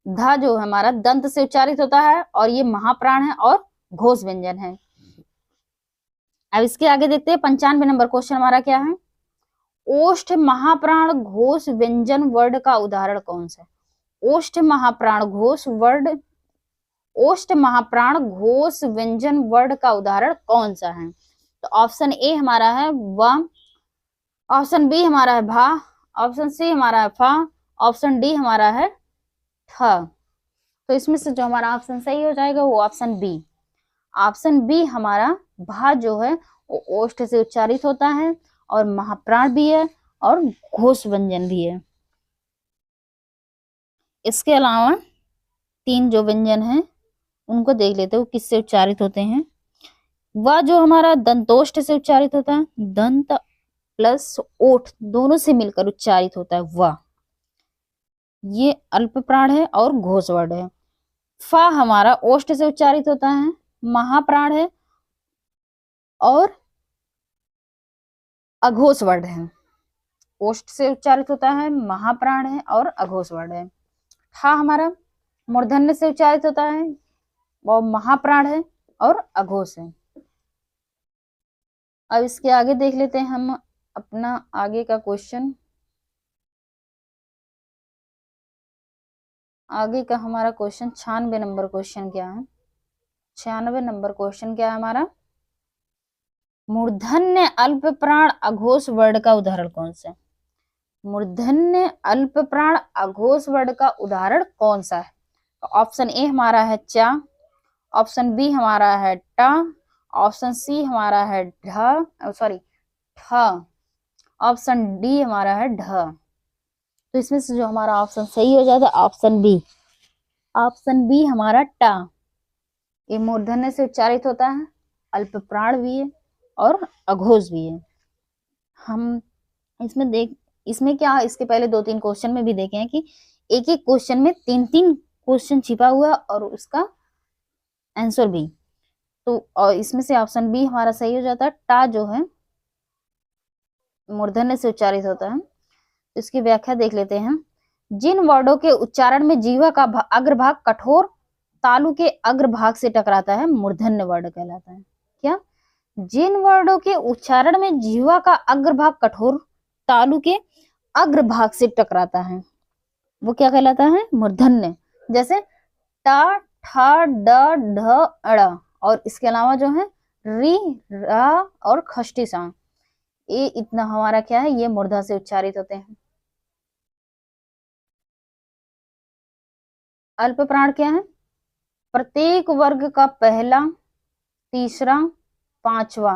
धा जो हमारा दंत से उच्चारित होता है और ये महाप्राण है और घोष व्यंजन है। अब इसके आगे देखते हैं 95 नंबर क्वेश्चन हमारा क्या है। ओष्ठ महाप्राण घोष व्यंजन वर्ड का उदाहरण कौन सा है? ओष्ठ महाप्राण घोष वर्ड, ओष्ठ महाप्राण घोष व्यंजन वर्ड का उदाहरण कौन सा है? तो ऑप्शन ए हमारा है व, ऑप्शन बी हमारा है भा, ऑप्शन सी हमारा है फा, ऑप्शन डी हमारा है ठ। तो इसमें से जो हमारा ऑप्शन सही हो जाएगा वो ऑप्शन बी, ऑप्शन बी हमारा भा जो है वो ओष्ठ से उच्चारित होता है और महाप्राण भी है और घोष व्यंजन भी है। इसके अलावा 3 जो व्यंजन हैं उनको देख लेते हो किससे उच्चारित होते हैं। वह जो हमारा दंतोष्ठ से उच्चारित होता है, दंत प्लस ओठ दोनों से मिलकर उच्चारित होता है वह, ये अल्प प्राण है और घोष वर्ड है। फा हमारा ओष्ठ से उच्चारित होता है, महाप्राण है और अघोष वर्ड है। ओष्ठ से उच्चारित होता है, महाप्राण है और अघोष वर्ड है। ठा हमारा मूर्धन्य से उच्चारित होता है, वो महाप्राण है और अघोष है। अब इसके आगे देख लेते हैं हम अपना आगे का क्वेश्चन। आगे का हमारा क्वेश्चन 96 नंबर क्वेश्चन क्या है। 96 नंबर क्वेश्चन क्या है हमारा। मूर्धन्य अल्प प्राण अघोष वर्ड का उदाहरण कौन सा है? मूर्धन्य अल्प प्राण अघोष वर्ड का उदाहरण कौन सा है? ऑप्शन ए हमारा है चा, ऑप्शन बी हमारा है टा, ऑप्शन सी हमारा है ढ, सॉरी ठ, ऑप्शन डी हमारा है ढ। तो इसमें से जो हमारा ऑप्शन सही हो जाता है ऑप्शन बी, ऑप्शन बी हमारा टा, ये मूर्धन्य से उच्चारित होता है, अल्प प्राण भी है और अघोष भी है। हम इसमें क्या, इसके पहले 2-3 क्वेश्चन में भी देखे हैं कि एक एक क्वेश्चन में 3-3 क्वेश्चन छिपा हुआ है और उसका आंसर भी। तो और इसमें से ऑप्शन बी हमारा सही हो जाता है। टा जो है मूर्धन्य से उच्चारित होता है। इसकी व्याख्या देख लेते हैं। जिन वर्डों के उच्चारण में जीवा का अग्रभाग कठोर तालु के अग्रभाग से टकराता है मूर्धन्य वर्ड कहलाता है। क्या? जिन वर्डों के उच्चारण में जीवा का अग्रभाग कठोर तालु के अग्रभाग से टकराता है वो क्या कहलाता है? मूर्धन्य। जैसे टा, ठा, ड, ढ, अड़। और इसके अलावा जो है री, रा और खष्टी सा, ये इतना हमारा क्या है, ये मूर्धा से उच्चारित होते हैं। अल्प प्राण क्या है? प्रत्येक वर्ग का पहला, तीसरा, पांचवा।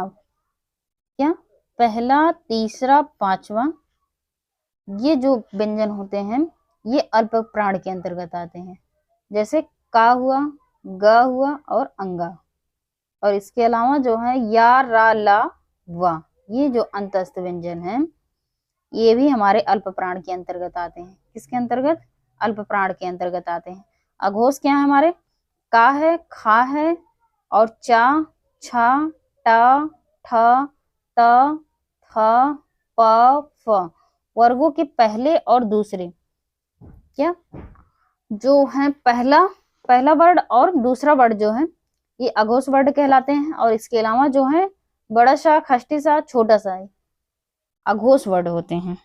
क्या? पहला, तीसरा, पांचवा, ये जो व्यंजन होते हैं ये अल्प प्राण के अंतर्गत आते हैं। जैसे का हुआ, ग हुआ और अंगा। और इसके अलावा जो है या, रा, ला, वा, ये जो अंतस्थ व्यंजन है ये भी हमारे अल्प प्राण के अंतर्गत आते हैं। किसके अंतर्गत? अल्प प्राण के अंतर्गत आते हैं। अघोष क्या है हमारे? का है, खा है और चा, छा, टा, ठ, त, थ, प, फ, वर्गों के पहले और दूसरे। क्या? जो है पहला वर्ड और दूसरा वर्ड जो है ये अघोष वर्ड कहलाते हैं। और इसके अलावा जो है बड़ा सा, खष्टी सा, छोटा सा अघोष वर्ड होते हैं।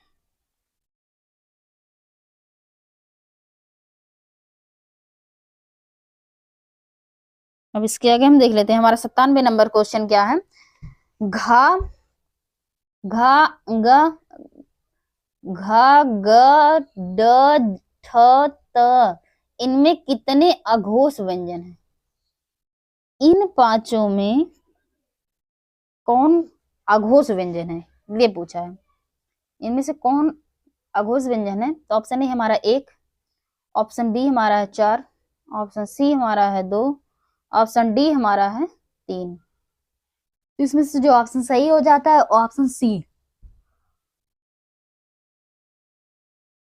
अब इसके आगे हम देख लेते हैं हमारा 97 नंबर क्वेश्चन क्या है। घा, घा, ग, घा, ग, ड, ठ, त, इनमें कितने अघोष व्यंजन हैं? इन पांचों में कौन अघोष व्यंजन है, ये पूछा है। इनमें से कौन अघोष व्यंजन है? तो ऑप्शन ए हमारा 1, ऑप्शन बी हमारा है 4, ऑप्शन सी हमारा है 2, ऑप्शन डी हमारा है 3। इसमें से जो ऑप्शन सही हो जाता है ऑप्शन सी।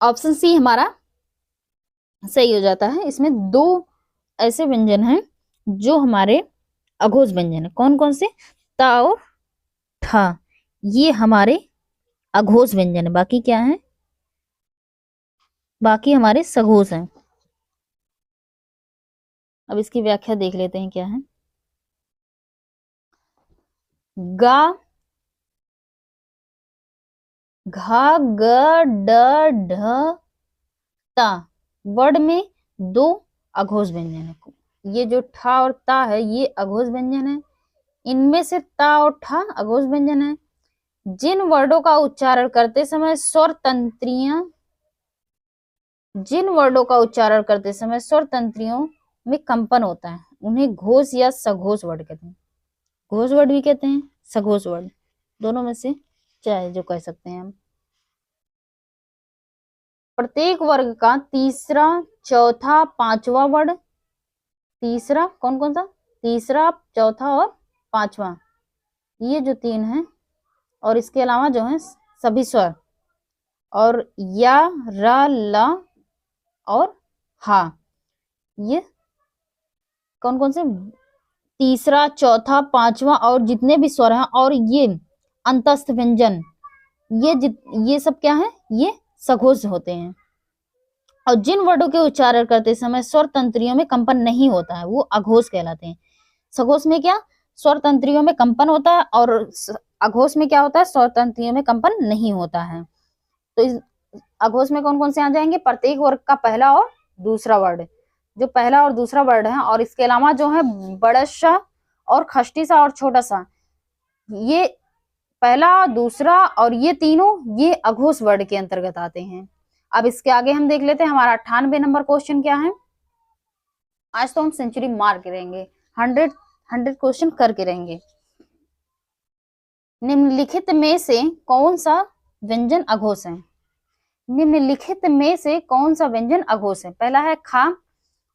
ऑप्शन सी हमारा सही हो जाता है। इसमें 2 ऐसे व्यंजन हैं जो हमारे अघोष व्यंजन है। कौन कौन से? ता और ठा, ये हमारे अघोष व्यंजन है। बाकी क्या है? बाकी हमारे सघोष हैं। अब इसकी व्याख्या देख लेते हैं क्या है। गा, घा, ग, ड, ढ, ता, वर्ड में 2 अघोष व्यंजन है। ये जो ठा और ता है ये अघोष व्यंजन है। इनमें से ता और ठा अघोष व्यंजन है। जिन वर्डों का उच्चारण करते समय स्वर तंत्रियां, जिन वर्डों का उच्चारण करते समय स्वर तंत्रियों में कंपन होता है उन्हें घोष या सघोष वर्ड कहते हैं। घोष वर्ड भी कहते हैं, सघोष वर्ड, दोनों में से चाहे जो कह सकते हैं हम। प्रत्येक वर्ग का तीसरा, चौथा, पांचवा वर्ड। तीसरा कौन कौन सा? तीसरा, चौथा और पांचवा, ये जो 3 है। और इसके अलावा जो है सभी स्वर और या, रा, ला और हा, ये कौन कौन से? तीसरा, चौथा, पांचवा और जितने भी स्वर हैं और ये अंतस्थ व्यंजन, ये सब क्या है? ये सघोष होते हैं। और जिन वर्डों के उच्चारण करते समय स्वर तंत्रियों में कंपन नहीं होता है वो अघोष कहलाते हैं। सघोष में क्या? स्वर तंत्रियों में कंपन होता है और अघोष में क्या होता है? स्वर तंत्रियों में कंपन नहीं होता है। तो इस अघोष में कौन कौन से आ जाएंगे? प्रत्येक वर्ग का पहला और दूसरा वर्ड, जो पहला और दूसरा वर्ड है। और इसके अलावा जो है बड़ा सा और खष्टी सा और छोटा सा, ये पहला, दूसरा और ये तीनों ये अघोष वर्ड के अंतर्गत आते हैं। अब इसके आगे हम देख लेते हैं हमारा 98 नंबर क्वेश्चन क्या है। आज तो हम सेंचुरी मार के रहेंगे, 100 क्वेश्चन करके रहेंगे। निम्नलिखित में से कौन सा व्यंजन अघोष है? निम्नलिखित में से कौन सा व्यंजन अघोष है? पहला है खा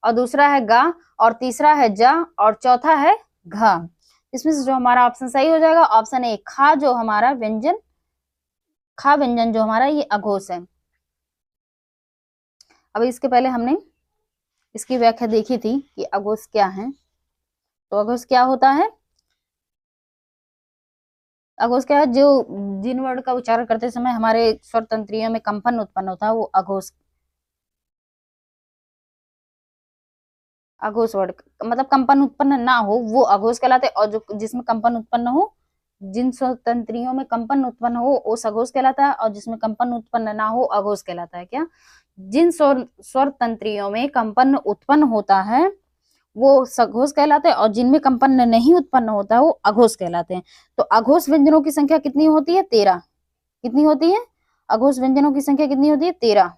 और दूसरा है गा और तीसरा है जा और चौथा है घा। इसमें से जो हमारा ऑप्शन सही हो जाएगा ऑप्शन ए, खा, जो हमारा व्यंजन, खा व्यंजन जो हमारा ये अघोष है। अब इसके पहले हमने इसकी व्याख्या देखी थी कि अघोष क्या है। तो अघोष क्या होता है? अघोष क्या है? जो जिन वर्ड का उच्चारण करते समय हमारे स्वर तंत्रियों में कंपन उत्पन्न होता है वो अघोष, अघोष वर्ड मतलब कंपन उत्पन्न ना हो वो अघोष कहलाते हैं। और जो जिसमें कंपन उत्पन्न हो, जिन स्वर तंत्रियों में कंपन उत्पन्न हो वो सघोष कहलाता है। और जिसमें कंपन उत्पन्न ना हो अघोष कहलाता है। क्या? जिन स्वर तंत्रियों में कंपन उत्पन्न होता है वो सघोष कहलाते हैं और जिनमें कंपन नहीं उत्पन्न होता है वो अघोष कहलाते हैं। तो अघोष व्यंजनों की संख्या कितनी होती है? 13। कितनी होती है? अघोष व्यंजनों की संख्या कितनी होती है? 13।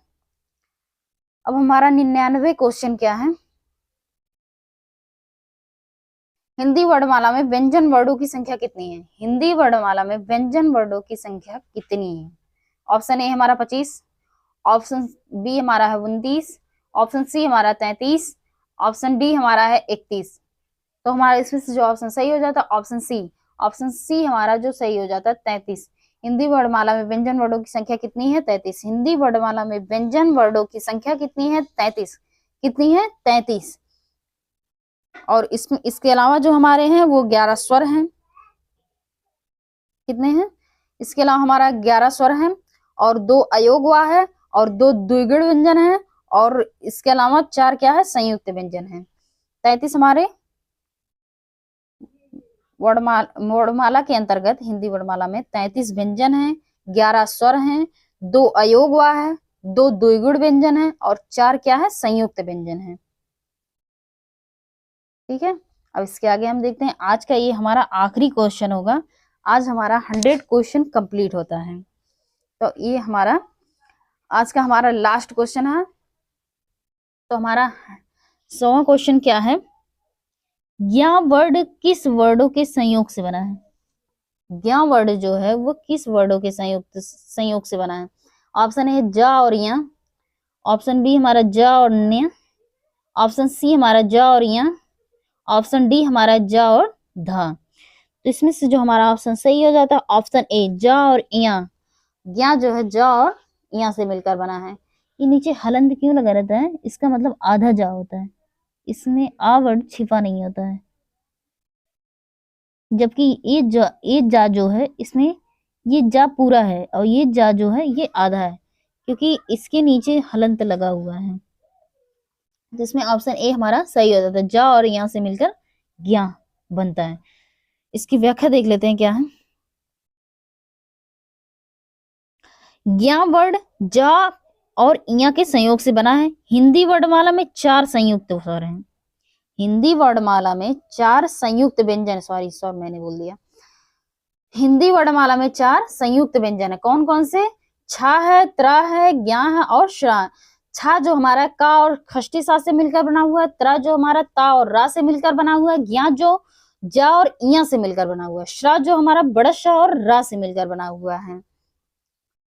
अब हमारा 99 क्वेश्चन क्या है, हिंदी वर्णमाला में व्यंजन वर्णों की संख्या कितनी है। हिंदी वर्णमाला में व्यंजन वर्णों की संख्या कितनी है। ऑप्शन ए हमारा 25, ऑप्शन बी हमारा है 29, ऑप्शन सी हमारा 33, ऑप्शन डी हमारा है 31। तो हमारा इसमें से जो ऑप्शन सही हो जाता है ऑप्शन सी, ऑप्शन सी हमारा जो सही हो जाता है 33। हिंदी वर्णमाला में व्यंजन वर्णों की संख्या कितनी है 33। हिंदी वर्णमाला में व्यंजन वर्णों की संख्या कितनी है 33। कितनी है 33। और इसमें इसके अलावा जो हमारे हैं वो 11 स्वर हैं। कितने हैं, इसके अलावा हमारा 11 स्वर हैं और 2 अयोगवा है और 2 द्विगुण व्यंजन है और इसके अलावा 4 क्या है संयुक्त व्यंजन है। 33 हमारे वर्णमाला के अंतर्गत हिंदी वर्णमाला में 33 व्यंजन है, 11 स्वर हैं, 2 अयोगवा है, 2 द्विगुण व्यंजन है और 4 क्या है संयुक्त व्यंजन है। ठीक है, अब इसके आगे हम देखते हैं आज का ये हमारा आखिरी क्वेश्चन होगा। आज हमारा 100 क्वेश्चन कंप्लीट होता है, तो ये हमारा आज का हमारा लास्ट क्वेश्चन है। तो हमारा 100वां क्वेश्चन क्या है, ज्ञा वर्ड किस वर्डों के संयोग से बना है। ज्ञा वर्ड जो है वो किस वर्डों के संयोग से बना है। ऑप्शन ए जा और या, ऑप्शन बी हमारा जा और न्य, ऑप्शन सी हमारा जा और या, ऑप्शन डी हमारा जा और धा। तो इसमें से जो हमारा ऑप्शन सही हो जाता है ऑप्शन ए जा और या। ज्ञा जो है जा और या से मिलकर बना है। ये नीचे हलंत क्यों लगा रहता है, इसका मतलब आधा जा होता है, इसमें आ वर्ड छिपा नहीं होता है। जबकि ये जा जो है इसमें ये जा पूरा है और ये जा जो है ये आधा है, क्योंकि इसके नीचे हलंत लगा हुआ है। जिसमें ऑप्शन ए हमारा सही हो जाता है, जा और यहाँ से मिलकर ज्ञा बनता है। इसकी व्याख्या देख लेते हैं क्या है। ज्ञा वर्ड जा और इया के संयोग से बना है। हिंदी वर्णमाला में 4 संयुक्त स्वर हैं। हिंदी वर्णमाला में 4 संयुक्त व्यंजन, सॉरी मैंने बोल दिया। हिंदी वर्णमाला में 4 संयुक्त व्यंजन है। कौन कौन से, छा है, त्रा है, ज्ञा है और श्रा। छा जो हमारा का और खष्टी सा से मिलकर बना हुआ है, त्रा जो हमारा ता और रा से मिलकर बना हुआ है, ज्ञा जो जा और इया से मिलकर बना हुआ है, श्रा जो हमारा बड़ा शा और रा से मिलकर बना हुआ है।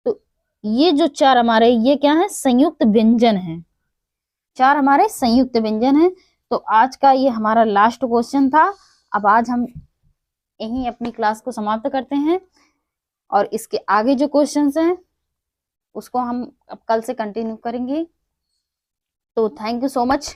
तो ये जो 4 हमारे ये क्या है संयुक्त व्यंजन है। 4 हमारे संयुक्त व्यंजन है। तो आज का ये हमारा लास्ट क्वेश्चन था। अब आज हम यहीं अपनी क्लास को समाप्त करते हैं और इसके आगे जो क्वेश्चंस हैं उसको हम अब कल से कंटिन्यू करेंगे। तो थैंक यू सो मच।